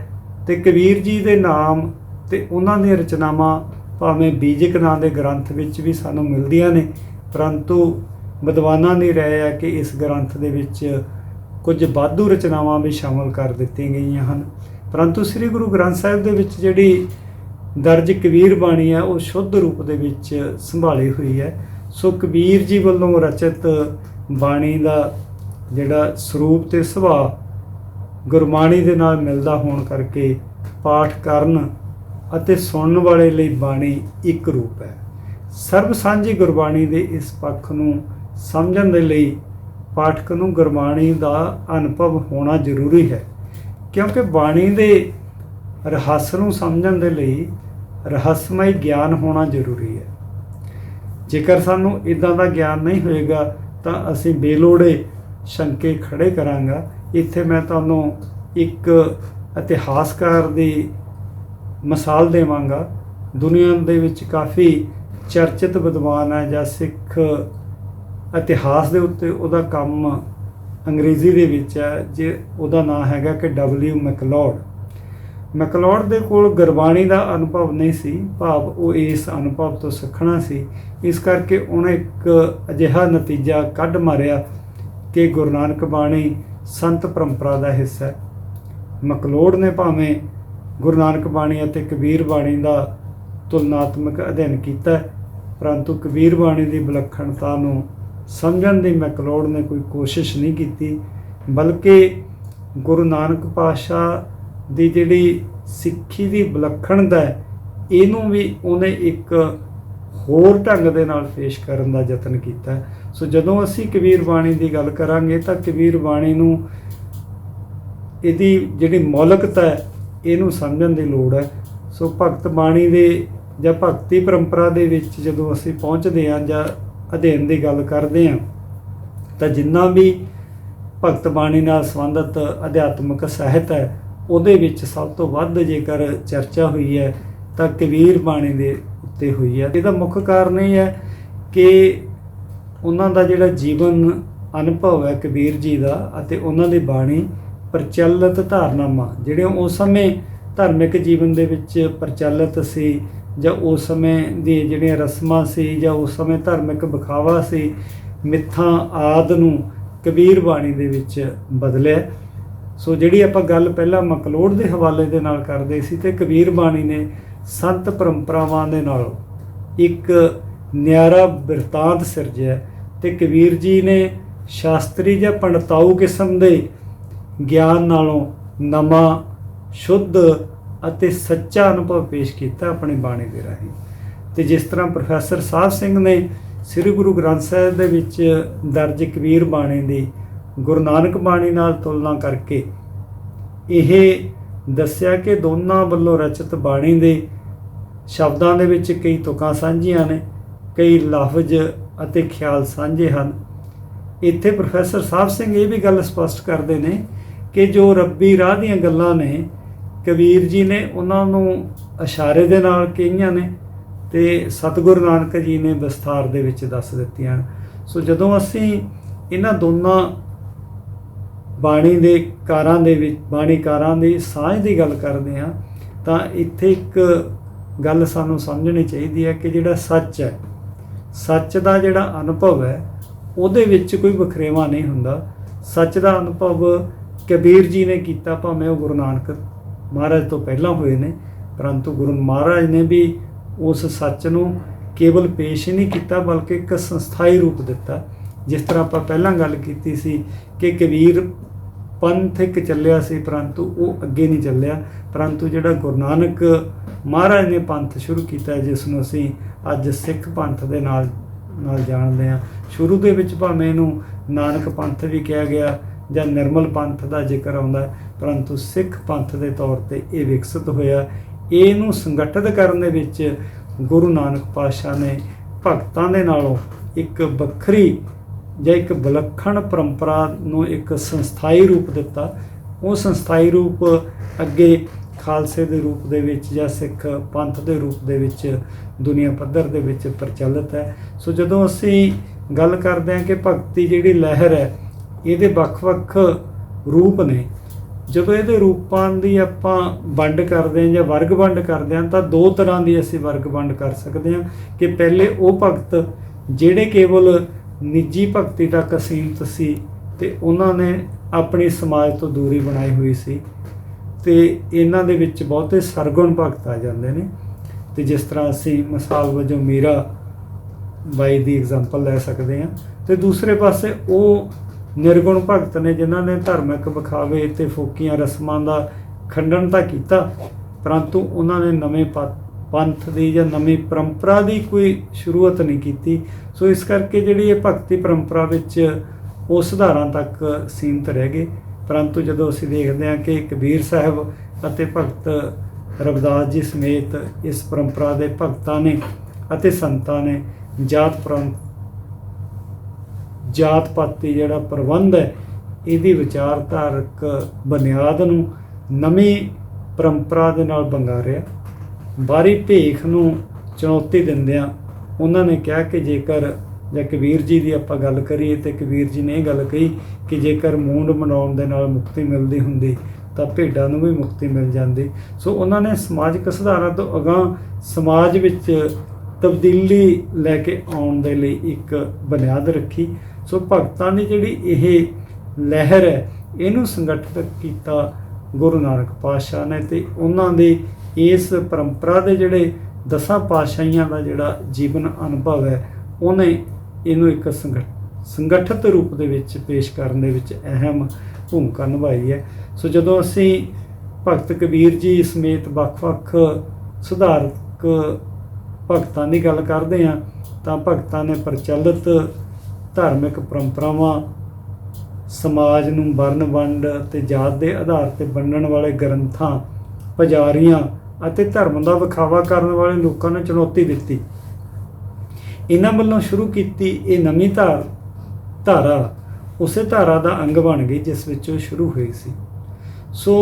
ਤੇ ਕਬੀਰ ਜੀ ਦੇ ਨਾਮ ਤੇ ਉਹਨਾਂ ਦੀਆਂ ਰਚਨਾਵਾਂ ਭਾਵੇਂ ਬੀਜਕ ਨਾਂ ਦੇ ਗ੍ਰੰਥ ਵਿੱਚ ਵੀ ਸਾਨੂੰ ਮਿਲਦੀਆਂ ਨੇ, ਪਰੰਤੂ ਵਿਦਵਾਨਾਂ ਦੀ ਰਾਏ ਹੈ ਕਿ ਇਸ ਗ੍ਰੰਥ ਦੇ ਵਿੱਚ ਕੁਝ ਵਾਧੂ ਰਚਨਾਵਾਂ ਵੀ ਸ਼ਾਮਲ ਕਰ ਦਿੱਤੀਆਂ ਗਈਆਂ ਹਨ। ਪਰੰਤੂ ਸ੍ਰੀ ਗੁਰੂ ਗ੍ਰੰਥ ਸਾਹਿਬ ਦੇ ਵਿੱਚ ਜਿਹੜੀ ਦਰਜ ਕਬੀਰ ਬਾਣੀ ਹੈ ਉਹ ਸ਼ੁੱਧ ਰੂਪ ਦੇ ਵਿੱਚ ਸੰਭਾਲੀ ਹੋਈ ਹੈ। ਸੋ ਕਬੀਰ ਜੀ ਵੱਲੋਂ ਰਚਿਤ ਬਾਣੀ ਦਾ ਜਿਹੜਾ ਸਰੂਪ ਤੇ ਸੁਭਾਅ ਗੁਰਬਾਣੀ ਦੇ ਨਾਲ ਮਿਲਦਾ ਹੋਣ ਕਰਕੇ ਪਾਠ ਕਰਨ ਅਤੇ ਸੁਣਨ ਵਾਲੇ ਲਈ ਬਾਣੀ ਇੱਕ ਰੂਪ ਹੈ। ਸਰਬ ਸਾਂਝੀ ਗੁਰਬਾਣੀ ਦੇ ਇਸ ਪੱਖ ਨੂੰ ਸਮਝਣ ਦੇ ਲਈ ਪਾਠਕ ਨੂੰ ਗੁਰਬਾਣੀ ਦਾ ਅਨੁਭਵ ਹੋਣਾ ਜ਼ਰੂਰੀ ਹੈ, ਕਿਉਂਕਿ ਬਾਣੀ ਦੇ ਰਹੱਸ ਨੂੰ ਸਮਝਣ ਦੇ ਲਈ ਰਹੱਸਮਈ ਗਿਆਨ ਹੋਣਾ ਜ਼ਰੂਰੀ ਹੈ। ਜੇਕਰ ਸਾਨੂੰ ਇੱਦਾਂ ਦਾ ਗਿਆਨ ਨਹੀਂ ਹੋਏਗਾ ਤਾਂ ਅਸੀਂ ਬੇਲੋੜੇ ਸ਼ੰਕੇ ਖੜੇ ਕਰਾਂਗਾ। ਇੱਥੇ ਮੈਂ ਤੁਹਾਨੂੰ ਇੱਕ ਇਤਿਹਾਸਕਾਰ ਦੀ ਮਿਸਾਲ ਦੇਵਾਂਗਾ। ਦੁਨੀਆ ਦੇ ਵਿੱਚ ਕਾਫੀ ਚਰਚਿਤ ਵਿਦਵਾਨ ਹੈ ਜਾਂ ਸਿੱਖ ਇਤਿਹਾਸ ਦੇ ਉੱਤੇ ਉਹਦਾ ਕੰਮ ਅੰਗਰੇਜ਼ੀ ਦੇ ਵਿੱਚ ਹੈ, ਜੇ ਉਹਦਾ ਨਾਂ ਹੈਗਾ ਕਿ W. ਮੈਕਲੋਡ ਦੇ ਕੋਲ ਗੁਰਬਾਣੀ ਦਾ ਅਨੁਭਵ ਨਹੀਂ ਸੀ, ਭਾਵ ਉਹ ਇਸ ਅਨੁਭਵ ਤੋਂ ਸਿੱਖਣਾ ਸੀ। ਇਸ ਕਰਕੇ ਉਹਨੇ ਇੱਕ ਅਜਿਹਾ ਨਤੀਜਾ ਕੱਢ ਮਾਰਿਆ ਕਿ ਗੁਰੂ ਨਾਨਕ ਬਾਣੀ ਸੰਤ ਪਰੰਪਰਾ ਦਾ ਹਿੱਸਾ ਹੈ। ਮੈਕਲੋਡ ਨੇ ਭਾਵੇਂ ਗੁਰੂ ਨਾਨਕ ਬਾਣੀ ਅਤੇ ਕਬੀਰ ਬਾਣੀ ਦਾ ਤੁਲਨਾਤਮਕ ਅਧਿਐਨ ਕੀਤਾ, ਪਰੰਤੂ ਕਬੀਰ ਬਾਣੀ ਦੀ ਵਿਲੱਖਣਤਾ ਨੂੰ ਸਮਝਣ ਦੀ ਮੈਕਲੋਡ ਨੇ ਕੋਈ ਕੋਸ਼ਿਸ਼ ਨਹੀਂ ਕੀਤੀ, ਬਲਕਿ ਗੁਰੂ ਨਾਨਕ ਪਾਤਸ਼ਾਹ ਦੀ ਜਿਹੜੀ ਸਿੱਖੀ ਦੀ ਵਿਲੱਖਣਤਾ ਹੈ ਇਹਨੂੰ ਵੀ ਉਹਨੇ ਇੱਕ ਹੋਰ ਢੰਗ ਦੇ ਨਾਲ ਪੇਸ਼ ਕਰਨ ਦਾ ਯਤਨ ਕੀਤਾ। ਸੋ ਜਦੋਂ ਅਸੀਂ ਕਬੀਰ ਬਾਣੀ ਦੀ ਗੱਲ ਕਰਾਂਗੇ ਤਾਂ ਕਬੀਰ ਬਾਣੀ ਨੂੰ ਇਹਦੀ ਜਿਹੜੀ ਮੌਲਿਕਤਾ ਹੈ ਇਹਨੂੰ ਸਮਝਣ ਦੀ ਲੋੜ ਹੈ। ਸੋ ਭਗਤ ਬਾਣੀ ਦੇ ਜਾਂ ਭਗਤੀ ਪਰੰਪਰਾ ਦੇ ਵਿੱਚ ਜਦੋਂ ਅਸੀਂ ਪਹੁੰਚਦੇ ਹਾਂ ਜਾਂ ਅਧਿਐਨ ਦੀ ਗੱਲ ਕਰਦੇ ਹਾਂ ਤਾਂ ਜਿੰਨਾ ਵੀ ਭਗਤ ਬਾਣੀ ਨਾਲ ਸੰਬੰਧਿਤ ਅਧਿਆਤਮਕ ਸਾਹਿਤ ਹੈ ਉਹਦੇ ਵਿੱਚ ਸਭ ਤੋਂ ਵੱਧ ਜੇਕਰ ਚਰਚਾ ਹੋਈ ਹੈ ਤਾਂ ਕਬੀਰ ਬਾਣੀ ਦੇ ਉੱਤੇ ਹੋਈ ਹੈ। ਇਹਦਾ ਮੁੱਖ ਕਾਰਨ ਇਹ ਹੈ ਕਿ ਉਹਨਾਂ ਦਾ ਜਿਹੜਾ ਜੀਵਨ ਅਨੁਭਵ ਹੈ ਕਬੀਰ ਜੀ ਦਾ ਅਤੇ ਉਹਨਾਂ ਦੀ ਬਾਣੀ ਪ੍ਰਚਲਿਤ ਧਾਰਨਾਵਾਂ ਜਿਹੜੀਆਂ ਉਸ ਸਮੇਂ ਧਾਰਮਿਕ ਜੀਵਨ ਦੇ ਵਿੱਚ ਪ੍ਰਚਲਿਤ ਸੀ ਜਾਂ ਉਸ ਸਮੇਂ ਦੀ ਜਿਹੜੀਆਂ ਰਸਮਾਂ ਸੀ ਜਾਂ ਉਸ ਸਮੇਂ ਧਾਰਮਿਕ ਵਿਖਾਵਾ ਸੀ, ਮਿੱਥਾਂ ਆਦਿ ਨੂੰ ਕਬੀਰ ਬਾਣੀ ਦੇ ਵਿੱਚ ਬਦਲਿਆ। ਸੋ ਜਿਹੜੀ ਆਪਾਂ ਗੱਲ ਪਹਿਲਾਂ ਮੈਕਲੋਡ ਦੇ ਹਵਾਲੇ ਦੇ ਨਾਲ ਕਰਦੇ ਸੀ ਤੇ ਕਬੀਰ ਬਾਣੀ ਨੇ ਸੰਤ ਪਰੰਪਰਾਵਾਂ ਦੇ ਨਾਲ ਇੱਕ ਨਿਆਰਾ ਬਿਰਤਾਂਤ ਸਿਰਜਿਆ ਤੇ ਕਬੀਰ ਜੀ ਨੇ ਸ਼ਾਸਤਰੀ ਜਾਂ ਪੰਡਤਾਊ ਕਿਸਮ ਦੇ ਗਿਆਨ ਨਾਲੋਂ ਨਵਾਂ, ਸ਼ੁੱਧ ਅਤੇ ਸੱਚਾ ਅਨੁਭਵ ਪੇਸ਼ ਕੀਤਾ ਆਪਣੀ ਬਾਣੀ ਦੇ ਰਾਹੀਂ। ਤੇ ਜਿਸ ਤਰ੍ਹਾਂ ਪ੍ਰੋਫੈਸਰ ਸਾਹਿਬ ਸਿੰਘ ਨੇ ਸ੍ਰੀ ਗੁਰੂ ਗ੍ਰੰਥ ਸਾਹਿਬ ਦੇ ਵਿੱਚ ਦਰਜ ਕਬੀਰ ਬਾਣੀ ਦੀ ਗੁਰੂ ਨਾਨਕ ਬਾਣੀ ਨਾਲ ਤੁਲਨਾ ਕਰਕੇ ਇਹ ਦੱਸਿਆ ਕਿ ਦੋਨਾਂ ਵੱਲੋਂ ਰਚਿਤ ਬਾਣੀ ਦੇ ਸ਼ਬਦਾਂ ਦੇ ਵਿੱਚ ਕਈ ਤੁਕਾਂ ਸਾਂਝੀਆਂ ਨੇ, ਕਈ ਲਫ਼ਜ਼ ਅਤੇ ਖਿਆਲ ਸਾਂਝੇ ਹਨ। ਇੱਥੇ ਪ੍ਰੋਫੈਸਰ ਸਾਹਿਬ ਸਿੰਘ ਇਹ ਵੀ ਗੱਲ ਸਪਸ਼ਟ ਕਰਦੇ ਨੇ ਕਿ ਜੋ ਰੱਬੀ ਰਾਹ ਦੀਆਂ ਗੱਲਾਂ ਨੇ ਕਬੀਰ ਜੀ ਨੇ ਉਹਨਾਂ ਨੂੰ ਇਸ਼ਾਰੇ ਦੇ ਨਾਲ ਕਹੀਆਂ ਨੇ ਤੇ ਸਤਿਗੁਰੂ ਨਾਨਕ ਜੀ ਨੇ ਵਿਸਥਾਰ ਦੇ ਵਿੱਚ ਦੱਸ ਦਿੱਤੀਆਂ। ਸੋ ਜਦੋਂ ਅਸੀਂ ਇਹਨਾਂ ਦੋਨਾਂ ਬਾਣੀ ਦੇ ਕਾਰਾਂ ਦੇ ਵਿੱਚ ਬਾਣੀਕਾਰਾਂ ਦੀ ਸਾਂਝ ਦੀ ਗੱਲ ਕਰਦੇ ਹਾਂ ਤਾਂ ਇੱਥੇ ਇੱਕ ਗੱਲ ਸਾਨੂੰ ਸਮਝਣੀ ਚਾਹੀਦੀ ਹੈ ਕਿ ਜਿਹੜਾ ਸੱਚ ਹੈ, ਸੱਚ ਦਾ ਜਿਹੜਾ ਅਨੁਭਵ ਹੈ ਉਹਦੇ ਵਿੱਚ ਕੋਈ ਵਖਰੇਵਾਂ ਨਹੀਂ ਹੁੰਦਾ। ਸੱਚ ਦਾ ਅਨੁਭਵ ਕਬੀਰ ਜੀ ਨੇ ਕੀਤਾ, ਭਾਵੇਂ ਉਹ ਗੁਰੂ ਨਾਨਕ ਮਹਾਰਾਜ ਤੋਂ ਪਹਿਲਾਂ ਹੋਏ ਨੇ, ਪਰੰਤੂ ਗੁਰੂ ਮਹਾਰਾਜ ਨੇ ਵੀ ਉਸ ਸੱਚ ਨੂੰ ਕੇਵਲ ਪੇਸ਼ ਹੀ ਨਹੀਂ ਕੀਤਾ ਬਲਕਿ ਇੱਕ ਸੰਸਥਾਈ ਰੂਪ ਦਿੱਤਾ। ਜਿਸ ਤਰ੍ਹਾਂ ਆਪਾਂ ਪਹਿਲਾਂ ਗੱਲ ਕੀਤੀ ਸੀ ਕਿ ਕਬੀਰ ਪੰਥ ਇੱਕ ਚੱਲਿਆ ਸੀ ਪਰੰਤੂ ਉਹ ਅੱਗੇ ਨਹੀਂ ਚੱਲਿਆ, ਪਰੰਤੂ ਜਿਹੜਾ ਗੁਰੂ ਨਾਨਕ ਮਹਾਰਾਜ ਨੇ ਪੰਥ ਸ਼ੁਰੂ ਕੀਤਾ ਜਿਸ ਨੂੰ ਅਸੀਂ ਅੱਜ ਸਿੱਖ ਪੰਥ ਦੇ ਨਾਲ ਜਾਣਦੇ ਹਾਂ। ਸ਼ੁਰੂ ਦੇ ਵਿੱਚ ਭਾਵੇਂ ਇਹਨੂੰ ਨਾਨਕ ਪੰਥ ਵੀ ਕਿਹਾ ਗਿਆ ਜਾਂ ਨਿਰਮਲ ਪੰਥ ਦਾ ਜ਼ਿਕਰ ਆਉਂਦਾ, ਪਰੰਤੂ ਸਿੱਖ ਪੰਥ ਦੇ ਤੌਰ 'ਤੇ ਇਹ ਵਿਕਸਿਤ ਹੋਇਆ। ਇਹਨੂੰ ਸੰਗਠਿਤ ਕਰਨ ਦੇ ਵਿੱਚ ਗੁਰੂ ਨਾਨਕ ਪਾਤਸ਼ਾਹ ਨੇ ਭਗਤਾਂ ਦੇ ਨਾਲੋਂ ਇੱਕ ਵੱਖਰੀ ਜਾਂ ਇੱਕ ਵਿਲੱਖਣ ਪਰੰਪਰਾ ਨੂੰ ਇੱਕ ਸੰਸਥਾਈ ਰੂਪ ਦਿੱਤਾ। ਉਹ ਸੰਸਥਾਈ ਰੂਪ ਅੱਗੇ ਖਾਲਸੇ ਦੇ ਰੂਪ ਦੇ ਵਿੱਚ ਜਾਂ ਸਿੱਖ ਪੰਥ ਦੇ ਰੂਪ ਦੇ ਵਿੱਚ ਦੁਨੀਆ ਪੱਧਰ ਦੇ ਵਿੱਚ ਪ੍ਰਚਲਿਤ ਹੈ। ਸੋ ਜਦੋਂ ਅਸੀਂ ਗੱਲ ਕਰਦੇ ਹਾਂ ਕਿ ਭਗਤੀ ਜਿਹੜੀ ਲਹਿਰ ਹੈ ਇਹਦੇ ਵੱਖ-ਵੱਖ ਰੂਪ ਨੇ, ਜਦੋਂ ਇਹਦੇ ਰੂਪਾਂ ਦੀ ਆਪਾਂ ਵੰਡ ਕਰਦੇ ਹਾਂ ਜਾਂ ਵਰਗ ਵੰਡ ਕਰਦੇ ਹਾਂ ਤਾਂ ਦੋ ਤਰ੍ਹਾਂ ਦੀ ਅਸੀਂ ਵਰਗ ਵੰਡ ਕਰ ਸਕਦੇ ਹਾਂ ਕਿ ਪਹਿਲੇ ਉਹ ਭਗਤ ਜਿਹੜੇ ਕੇਵਲ ਨਿੱਜੀ ਭਗਤੀ ਤੱਕ ਸੀਮਿਤ ਸੀ ਤੇ ਉਹਨਾਂ ਨੇ ਆਪਣੀ ਸਮਾਜ ਤੋਂ ਦੂਰੀ ਬਣਾਈ ਹੋਈ ਸੀ, ਤੇ ਇਹਨਾਂ ਦੇ ਵਿੱਚ ਬਹੁਤੇ ਸਰਗੁਣ ਭਗਤ ਆ ਜਾਂਦੇ ਨੇ। ਤੇ ਜਿਸ ਤਰ੍ਹਾਂ ਅਸੀਂ ਮਿਸਾਲ ਵਜੋਂ ਮੀਰਾ ਬਾਈ ਦੀ ਐਗਜ਼ਾਮਪਲ ਲੈ ਸਕਦੇ ਹਾਂ। ਤੇ ਦੂਸਰੇ ਪਾਸੇ ਉਹ ਨਿਰਗੁਣ ਭਗਤ ਨੇ ਜਿਨ੍ਹਾਂ ਨੇ ਧਾਰਮਿਕ ਵਿਖਾਵੇ ਤੇ ਫੋਕੀਆਂ ਰਸਮਾਂ ਦਾ ਖੰਡਨ ਤਾਂ ਕੀਤਾ, ਪਰੰਤੂ ਉਹਨਾਂ ਨੇ ਨਵੇਂ ਪੰਥ ਦੀ ਜਾਂ ਨਵੀਂ ਪਰੰਪਰਾ ਦੀ ਕੋਈ ਸ਼ੁਰੂਆਤ ਨਹੀਂ ਕੀਤੀ। ਸੋ ਇਸ ਕਰਕੇ ਜਿਹੜੀ ਇਹ ਭਗਤੀ ਪਰੰਪਰਾ ਵਿੱਚ ਉਹ ਸੁਧਾਰਾਂ ਤੱਕ ਸੀਮਿਤ ਰਹਿ ਗਏ। ਪਰੰਤੂ ਜਦੋਂ ਅਸੀਂ ਦੇਖਦੇ ਹਾਂ ਕਿ ਕਬੀਰ ਸਾਹਿਬ ਅਤੇ ਭਗਤ ਰਵਿਦਾਸ ਜੀ ਸਮੇਤ ਇਸ ਪਰੰਪਰਾ ਦੇ ਭਗਤਾਂ ਨੇ ਅਤੇ ਸੰਤਾਂ ਨੇ ਜਾਤ ਪਾਤੀ ਜਿਹੜਾ ਪ੍ਰਬੰਧ ਹੈ ਇਹਦੀ ਵਿਚਾਰਧਾਰਕ ਬੁਨਿਆਦ ਨੂੰ ਨਵੀਂ ਪਰੰਪਰਾ ਦੇ ਨਾਲ ਵੰਗਾਰਿਆ। ਬਾਹਰੀ ਭੇਖ ਨੂੰ ਚੁਣੌਤੀ ਦਿੰਦਿਆਂ ਉਹਨਾਂ ਨੇ ਕਿਹਾ ਕਿ ਜੇਕਰ ਜਾਂ ਕਬੀਰ ਜੀ ਦੀ ਆਪਾਂ ਗੱਲ ਕਰੀਏ ਤਾਂ ਕਬੀਰ ਜੀ ਨੇ ਇਹ ਗੱਲ ਕਹੀ ਕਿ ਜੇਕਰ ਮੂੰਡ ਮਨਾਉਣ ਦੇ ਨਾਲ ਮੁਕਤੀ ਮਿਲਦੀ ਹੁੰਦੀ ਤਾਂ ਭੇਡਾਂ ਨੂੰ ਵੀ ਮੁਕਤੀ ਮਿਲ ਜਾਂਦੀ। ਸੋ ਉਹਨਾਂ ਨੇ ਸਮਾਜਿਕ ਸੁਧਾਰਾਂ ਤੋਂ ਅਗਾਂਹ ਸਮਾਜ ਵਿੱਚ ਤਬਦੀਲੀ ਲੈ ਕੇ ਆਉਣ ਦੇ ਲਈ ਇੱਕ ਬੁਨਿਆਦ ਰੱਖੀ। ਸੋ ਭਗਤਾਂ ਦੀ ਜਿਹੜੀ ਇਹ ਲਹਿਰ ਹੈ ਇਹਨੂੰ ਸੰਗਠਿਤ ਕੀਤਾ ਗੁਰੂ ਨਾਨਕ ਪਾਤਸ਼ਾਹ ਨੇ, ਤੇ ਉਹਨਾਂ ਦੇ ਇਸ ਪਰੰਪਰਾ ਦੇ ਜਿਹੜੇ 10 ਪਾਤਸ਼ਾਹੀਆਂ ਦਾ ਜਿਹੜਾ ਜੀਵਨ ਅਨੁਭਵ ਹੈ ਉਹਨੇ ਇਹਨੂੰ ਇੱਕ ਸੰਗਠਿਤ ਰੂਪ ਦੇ ਵਿੱਚ ਪੇਸ਼ ਕਰਨ ਦੇ ਵਿੱਚ ਅਹਿਮ ਭੂਮਿਕਾ ਨਿਭਾਈ ਹੈ। ਸੋ ਜਦੋਂ ਅਸੀਂ ਭਗਤ ਕਬੀਰ ਜੀ ਸਮੇਤ ਵੱਖ-ਵੱਖ ਸੁਧਾਰਕ ਭਗਤਾਂ ਦੀ ਗੱਲ ਕਰਦੇ ਹਾਂ ਤਾਂ ਭਗਤਾਂ ਨੇ ਪ੍ਰਚਲਿਤ ਧਾਰਮਿਕ ਪਰੰਪਰਾਵਾਂ, ਸਮਾਜ ਨੂੰ ਵਰਨ ਵੰਡ ਅਤੇ ਜਾਤ ਦੇ ਆਧਾਰ 'ਤੇ ਵੰਡਣ ਵਾਲੇ ਗ੍ਰੰਥਾਂ, ਪੁਜਾਰੀਆਂ ਅਤੇ ਧਰਮ ਦਾ ਵਿਖਾਵਾ ਕਰਨ ਵਾਲੇ ਲੋਕਾਂ ਨੂੰ ਚੁਣੌਤੀ ਦਿੱਤੀ। ਇਹਨਾਂ ਵੱਲੋਂ ਸ਼ੁਰੂ ਕੀਤੀ ਇਹ ਨਵੀਂ ਧਾਰਾ ਉਸੇ ਧਾਰਾ ਦਾ ਅੰਗ ਬਣ ਗਈ ਜਿਸ ਵਿੱਚ ਉਹ ਸ਼ੁਰੂ ਹੋਈ ਸੀ। ਸੋ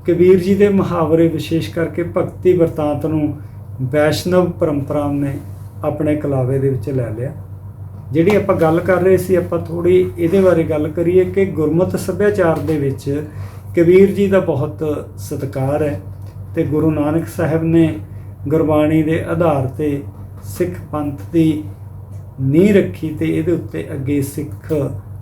ਕਬੀਰ ਜੀ ਦੇ ਮੁਹਾਵਰੇ ਵਿਸ਼ੇਸ਼ ਕਰਕੇ ਭਗਤੀ ਵਰਤਾਂਤ ਨੂੰ ਵੈਸ਼ਨਵ ਪਰੰਪਰਾ ਨੇ ਆਪਣੇ ਕਲਾਵੇ ਦੇ ਵਿੱਚ ਲੈ ਲਿਆ। ਜਿਹੜੀ ਆਪਾਂ ਗੱਲ ਕਰ ਰਹੇ ਸੀ, ਆਪਾਂ ਥੋੜ੍ਹੀ ਇਹਦੇ ਬਾਰੇ ਗੱਲ ਕਰੀਏ ਕਿ ਗੁਰਮਤਿ ਸੱਭਿਆਚਾਰ ਦੇ ਵਿੱਚ ਕਬੀਰ ਜੀ ਦਾ ਬਹੁਤ ਸਤਿਕਾਰ ਹੈ ਤੇ ਗੁਰੂ ਨਾਨਕ ਸਾਹਿਬ ਨੇ ਗੁਰਬਾਣੀ ਦੇ ਆਧਾਰ 'ਤੇ ਸਿੱਖ ਪੰਥ ਦੀ ਨੀਂਹ ਰੱਖੀ ਤੇ ਇਹਦੇ ਉੱਤੇ ਅੱਗੇ ਸਿੱਖ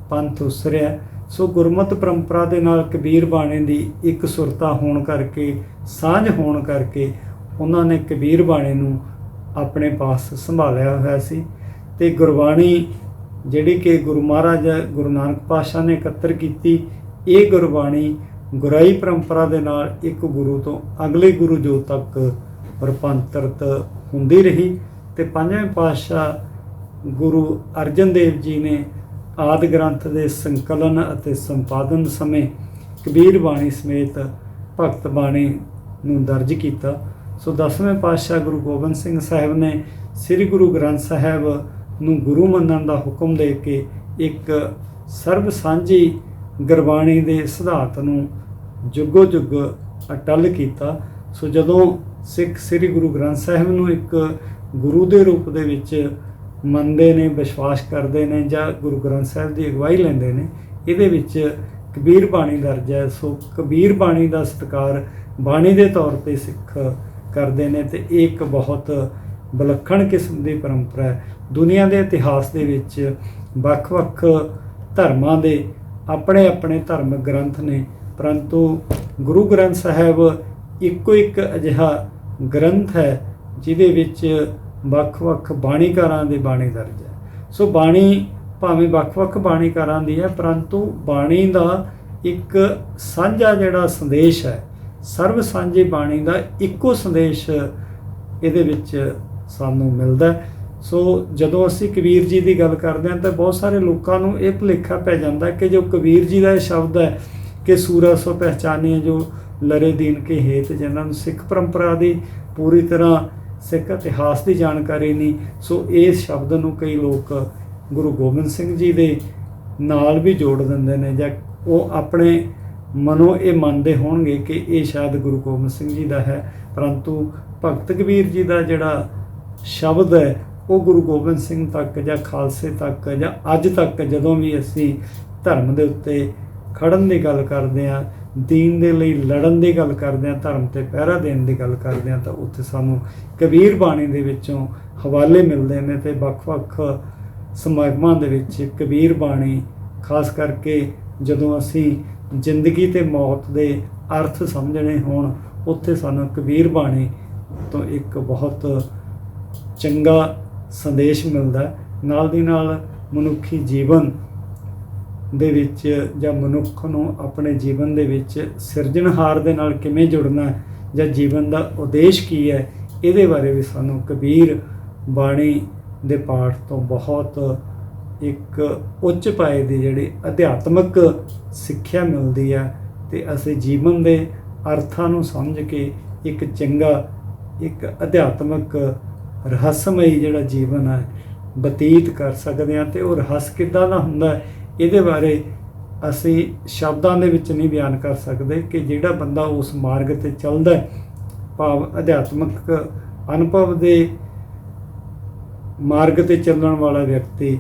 ਪੰਥ ਉਸਰਿਆ। ਸੋ ਗੁਰਮਤਿ ਪਰੰਪਰਾ ਦੇ ਨਾਲ ਕਬੀਰ ਬਾਣੀ ਦੀ ਇੱਕ ਸੁਰਤਾ ਹੋਣ ਕਰਕੇ, ਸਾਂਝ ਹੋਣ ਕਰਕੇ ਉਹਨਾਂ ਨੇ ਕਬੀਰ ਬਾਣੀ ਨੂੰ ਆਪਣੇ ਪਾਸ ਸੰਭਾਲਿਆ ਹੋਇਆ ਸੀ। ਤੇ ਗੁਰਬਾਣੀ ਜਿਹੜੀ ਕਿ ਗੁਰੂ ਮਹਾਰਾਜ ਗੁਰੂ ਨਾਨਕ ਪਾਤਸ਼ਾਹ ਨੇ ਇਕੱਤਰ ਕੀਤੀ, ਇਹ ਗੁਰਬਾਣੀ ਗੁਰਾਈ ਪਰੰਪਰਾ ਦੇ ਨਾਲ ਇੱਕ ਗੁਰੂ ਤੋਂ ਅਗਲੇ ਗੁਰੂ ਜੋ ਤੱਕ ਰੂਪਾਂਤਰਿਤ ਹੁੰਦੀ ਰਹੀ। ਤੇ ਪੰਜਵੇਂ ਪਾਤਸ਼ਾਹ ਗੁਰੂ ਅਰਜਨ ਦੇਵ ਜੀ ਨੇ ਆਦਿ ਗ੍ਰੰਥ ਦੇ ਸੰਕਲਨ ਅਤੇ ਸੰਪਾਦਨ ਸਮੇਂ ਕਬੀਰ ਬਾਣੀ ਸਮੇਤ ਭਗਤ ਬਾਣੀ ਨੂੰ ਦਰਜ ਕੀਤਾ। ਸੋ 10ਵੇਂ ਪਾਤਸ਼ਾਹ ਗੁਰੂ ਗੋਬਿੰਦ ਸਿੰਘ ਸਾਹਿਬ ਨੇ ਸ੍ਰੀ ਗੁਰੂ ਗ੍ਰੰਥ ਸਾਹਿਬ ਨੂੰ ਗੁਰੂ ਮੰਨਣ ਦਾ ਹੁਕਮ ਦੇ ਕੇ ਇੱਕ ਸਰਬ ਸਾਂਝੀ ਗੁਰਬਾਣੀ ਦੇ ਸਿਧਾਂਤ ਨੂੰ ਜੁਗੋ ਜੁਗ ਅਟੱਲ ਕੀਤਾ। ਸੋ ਜਦੋਂ ਸਿੱਖ ਸ੍ਰੀ ਗੁਰੂ ਗ੍ਰੰਥ ਸਾਹਿਬ ਨੂੰ ਇੱਕ ਗੁਰੂ ਦੇ ਰੂਪ ਦੇ ਵਿੱਚ ਮੰਨਦੇ ਨੇ, ਵਿਸ਼ਵਾਸ ਕਰਦੇ ਨੇ ਜਾਂ ਗੁਰੂ ਗ੍ਰੰਥ ਸਾਹਿਬ ਦੀ ਅਗਵਾਈ ਲੈਂਦੇ ਨੇ, ਇਹਦੇ ਵਿੱਚ ਕਬੀਰ ਬਾਣੀ ਦਰਜ ਹੈ। ਸੋ ਕਬੀਰ ਬਾਣੀ ਦਾ ਸਤਿਕਾਰ ਬਾਣੀ ਦੇ ਤੌਰ 'ਤੇ ਸਿੱਖ ਕਰਦੇ ਨੇ ਅਤੇ ਇਹ ਇੱਕ ਬਹੁਤ ਵਿਲੱਖਣ ਕਿਸਮ ਦੀ ਪਰੰਪਰਾ ਹੈ। ਦੁਨੀਆ ਦੇ ਇਤਿਹਾਸ ਦੇ ਵਿੱਚ ਵੱਖ-ਵੱਖ ਧਰਮਾਂ ਦੇ ਆਪਣੇ ਆਪਣੇ ਧਾਰਮਿਕ ਗ੍ਰੰਥ ਨੇ, ਪਰੰਤੂ ਗੁਰੂ ਗ੍ਰੰਥ ਸਾਹਿਬ ਇੱਕੋ ਇੱਕ ਅਜਿਹਾ ਗ੍ਰੰਥ ਹੈ ਜਿਹਦੇ ਵਿੱਚ ਵੱਖ-ਵੱਖ ਬਾਣੀਕਾਰਾਂ ਦੀ ਬਾਣੀ ਦਰਜ ਹੈ। ਸੋ ਬਾਣੀ ਭਾਵੇਂ ਵੱਖ-ਵੱਖ ਬਾਣੀਕਾਰਾਂ ਦੀ ਹੈ, ਪਰੰਤੂ ਬਾਣੀ ਦਾ ਇੱਕ ਸਾਂਝਾ ਜਿਹੜਾ ਸੰਦੇਸ਼ ਹੈ, ਸਰਬ ਸਾਂਝੀ ਬਾਣੀ ਦਾ ਇੱਕੋ ਸੰਦੇਸ਼ ਇਹਦੇ ਵਿੱਚ ਸਾਨੂੰ ਮਿਲਦਾ ਹੈ। ਸੋ ਜਦੋਂ ਅਸੀਂ ਕਬੀਰ ਜੀ ਦੀ ਗੱਲ ਕਰਦੇ ਹਾਂ ਤਾਂ ਬਹੁਤ ਸਾਰੇ ਲੋਕਾਂ ਨੂੰ ਇਹ ਭੁਲੇਖਾ ਪੈ ਜਾਂਦਾ ਕਿ ਜੋ ਕਬੀਰ ਜੀ ਦਾ ਇਹ ਸ਼ਬਦ ਹੈ ਕਿ ਸੂਰਾ ਸੋ ਪਹਿਚਾਨੀਏ ਜੋ ਲਰੇ ਦੀਨ ਕੇ ਹੇਤ, ਜਿਨ੍ਹਾਂ ਨੂੰ ਸਿੱਖ ਪਰੰਪਰਾ ਦੀ ਪੂਰੀ ਤਰ੍ਹਾਂ ਸਿੱਖ ਇਤਿਹਾਸ ਦੀ ਜਾਣਕਾਰੀ ਨਹੀਂ, ਸੋ ਇਸ ਸ਼ਬਦ ਨੂੰ ਕਈ ਲੋਕ ਗੁਰੂ ਗੋਬਿੰਦ ਸਿੰਘ ਜੀ ਦੇ ਨਾਲ ਵੀ ਜੋੜ ਦਿੰਦੇ ਨੇ, ਜਾਂ ਉਹ ਆਪਣੇ ਮਨੋਂ ਇਹ ਮੰਨਦੇ ਹੋਣਗੇ ਕਿ ਇਹ ਸ਼ਾਇਦ ਗੁਰੂ ਗੋਬਿੰਦ ਸਿੰਘ ਜੀ ਦਾ ਹੈ, ਪਰੰਤੂ ਭਗਤ ਕਬੀਰ ਜੀ ਦਾ ਜਿਹੜਾ ਸ਼ਬਦ ਹੈ ਉਹ ਗੁਰੂ ਗੋਬਿੰਦ ਸਿੰਘ ਤੱਕ ਜਾਂ ਖਾਲਸੇ ਤੱਕ ਜਾਂ ਅੱਜ ਤੱਕ ਜਦੋਂ ਵੀ ਅਸੀਂ ਧਰਮ ਦੇ ਉੱਤੇ ਖੜਨ ਦੀ ਗੱਲ ਕਰਦੇ ਹਾਂ, ਦੀਨ ਦੇ ਲਈ ਲੜਨ ਦੀ ਗੱਲ ਕਰਦੇ ਹਾਂ, ਧਰਮ 'ਤੇ ਪਹਿਰਾ ਦੇਣ ਦੀ ਗੱਲ ਕਰਦੇ ਹਾਂ, ਤਾਂ ਉੱਥੇ ਸਾਨੂੰ ਕਬੀਰ ਬਾਣੀ ਦੇ ਵਿੱਚੋਂ ਹਵਾਲੇ ਮਿਲਦੇ ਨੇ। ਅਤੇ ਵੱਖ-ਵੱਖ ਸਮਾਗਮਾਂ ਦੇ ਵਿੱਚ ਕਬੀਰ ਬਾਣੀ, ਖਾਸ ਕਰਕੇ ਜਦੋਂ ਅਸੀਂ ਜ਼ਿੰਦਗੀ ਅਤੇ ਮੌਤ ਦੇ ਅਰਥ ਸਮਝਣੇ ਹੋਣ, ਉੱਥੇ ਸਾਨੂੰ ਕਬੀਰ ਬਾਣੀ ਤੋਂ ਇੱਕ ਬਹੁਤ ਚੰਗਾ ਸੰਦੇਸ਼ ਮਿਲਦਾ। ਨਾਲ ਦੀ ਨਾਲ ਮਨੁੱਖੀ ਜੀਵਨ ਦੇ ਵਿੱਚ ਜਾਂ ਮਨੁੱਖ ਨੂੰ ਆਪਣੇ ਜੀਵਨ ਦੇ ਵਿੱਚ ਸਿਰਜਣਹਾਰ ਦੇ ਨਾਲ ਕਿਵੇਂ ਜੁੜਨਾ ਜਾਂ ਜੀਵਨ ਦਾ ਉਦੇਸ਼ ਕੀ ਹੈ, ਇਹਦੇ ਬਾਰੇ ਵੀ ਸਾਨੂੰ ਕਬੀਰ ਬਾਣੀ ਦੇ ਪਾਠ ਤੋਂ ਬਹੁਤ ਇੱਕ ਉੱਚ ਪਾਏ ਦੀ ਜਿਹੜੀ ਅਧਿਆਤਮਿਕ ਸਿੱਖਿਆ ਮਿਲਦੀ ਹੈ ਅਤੇ ਅਸੀਂ ਜੀਵਨ ਦੇ ਅਰਥਾਂ ਨੂੰ ਸਮਝ ਕੇ ਇੱਕ ਚੰਗਾ, ਇੱਕ ਅਧਿਆਤਮਿਕ ਰਹੱਸਮਈ ਜਿਹੜਾ ਜੀਵਨ ਹੈ ਬਤੀਤ ਕਰ ਸਕਦੇ ਹਾਂ। ਅਤੇ ਉਹ ਰਹੱਸ ਕਿੱਦਾਂ ਦਾ ਹੁੰਦਾ ਇਹਦੇ ਬਾਰੇ ਅਸੀਂ ਸ਼ਬਦਾਂ ਦੇ ਵਿੱਚ ਨਹੀਂ ਬਿਆਨ ਕਰ ਸਕਦੇ ਕਿ ਜਿਹੜਾ ਬੰਦਾ ਉਸ ਮਾਰਗ 'ਤੇ ਚੱਲਦਾ, ਭਾਵ ਅਧਿਆਤਮਿਕ ਅਨੁਭਵ ਦੇ ਮਾਰਗ 'ਤੇ ਚੱਲਣ ਵਾਲਾ ਵਿਅਕਤੀ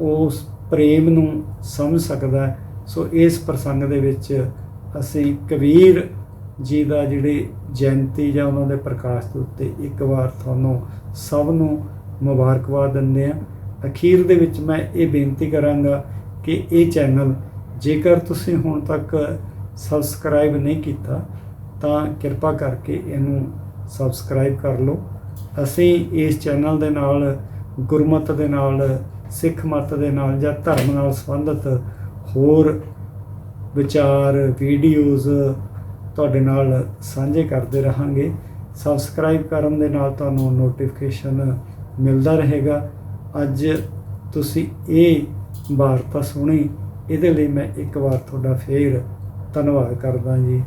ਉਸ ਪ੍ਰੇਮ ਨੂੰ ਸਮਝ ਸਕਦਾ ਹੈ। ਸੋ ਇਸ ਪ੍ਰਸੰਗ ਦੇ ਵਿੱਚ ਅਸੀਂ ਕਬੀਰ ਜੀ ਦਾ ਜਿਹੜੀ ਜਯੰਤੀ ਜਾਂ ਉਹਨਾਂ ਦੇ ਪ੍ਰਕਾਸ਼ ਦੇ ਉੱਤੇ ਇੱਕ ਵਾਰ ਤੁਹਾਨੂੰ ਸਭ ਨੂੰ ਮੁਬਾਰਕਬਾਦ ਦਿੰਦੇ ਹਾਂ। ਅਖੀਰ ਦੇ ਵਿੱਚ ਮੈਂ ਇਹ ਬੇਨਤੀ ਕਰਾਂਗਾ ਕਿ ਇਹ ਚੈਨਲ ਜੇਕਰ ਤੁਸੀਂ ਹੁਣ ਤੱਕ ਸਬਸਕ੍ਰਾਈਬ ਨਹੀਂ ਕੀਤਾ ਤਾਂ ਕਿਰਪਾ ਕਰਕੇ ਇਹਨੂੰ ਸਬਸਕ੍ਰਾਈਬ ਕਰ ਲਓ। ਅਸੀਂ ਇਸ ਚੈਨਲ ਦੇ ਨਾਲ ਗੁਰਮਤਿ ਦੇ ਨਾਲ, ਸਿੱਖ ਮਤ ਦੇ ਨਾਲ ਜਾਂ ਧਰਮ ਨਾਲ ਸੰਬੰਧਿਤ ਹੋਰ ਵਿਚਾਰ, ਵੀਡੀਓਜ਼ ਤੁਹਾਡੇ ਨਾਲ ਸਾਂਝੇ ਕਰਦੇ ਰਹਾਂਗੇ। ਸਬਸਕ੍ਰਾਈਬ ਕਰਨ ਦੇ ਨਾਲ ਤੁਹਾਨੂੰ ਨੋਟੀਫਿਕੇਸ਼ਨ ਮਿਲਦਾ ਰਹੇਗਾ। ਅੱਜ ਤੁਸੀਂ ਇਹ ਵਾਰਤਾ ਸੁਣੀ, ਇਹਦੇ ਲਈ ਮੈਂ ਇੱਕ ਵਾਰ ਤੁਹਾਡਾ ਫੇਰ ਧੰਨਵਾਦ ਕਰਦਾ ਜੀ।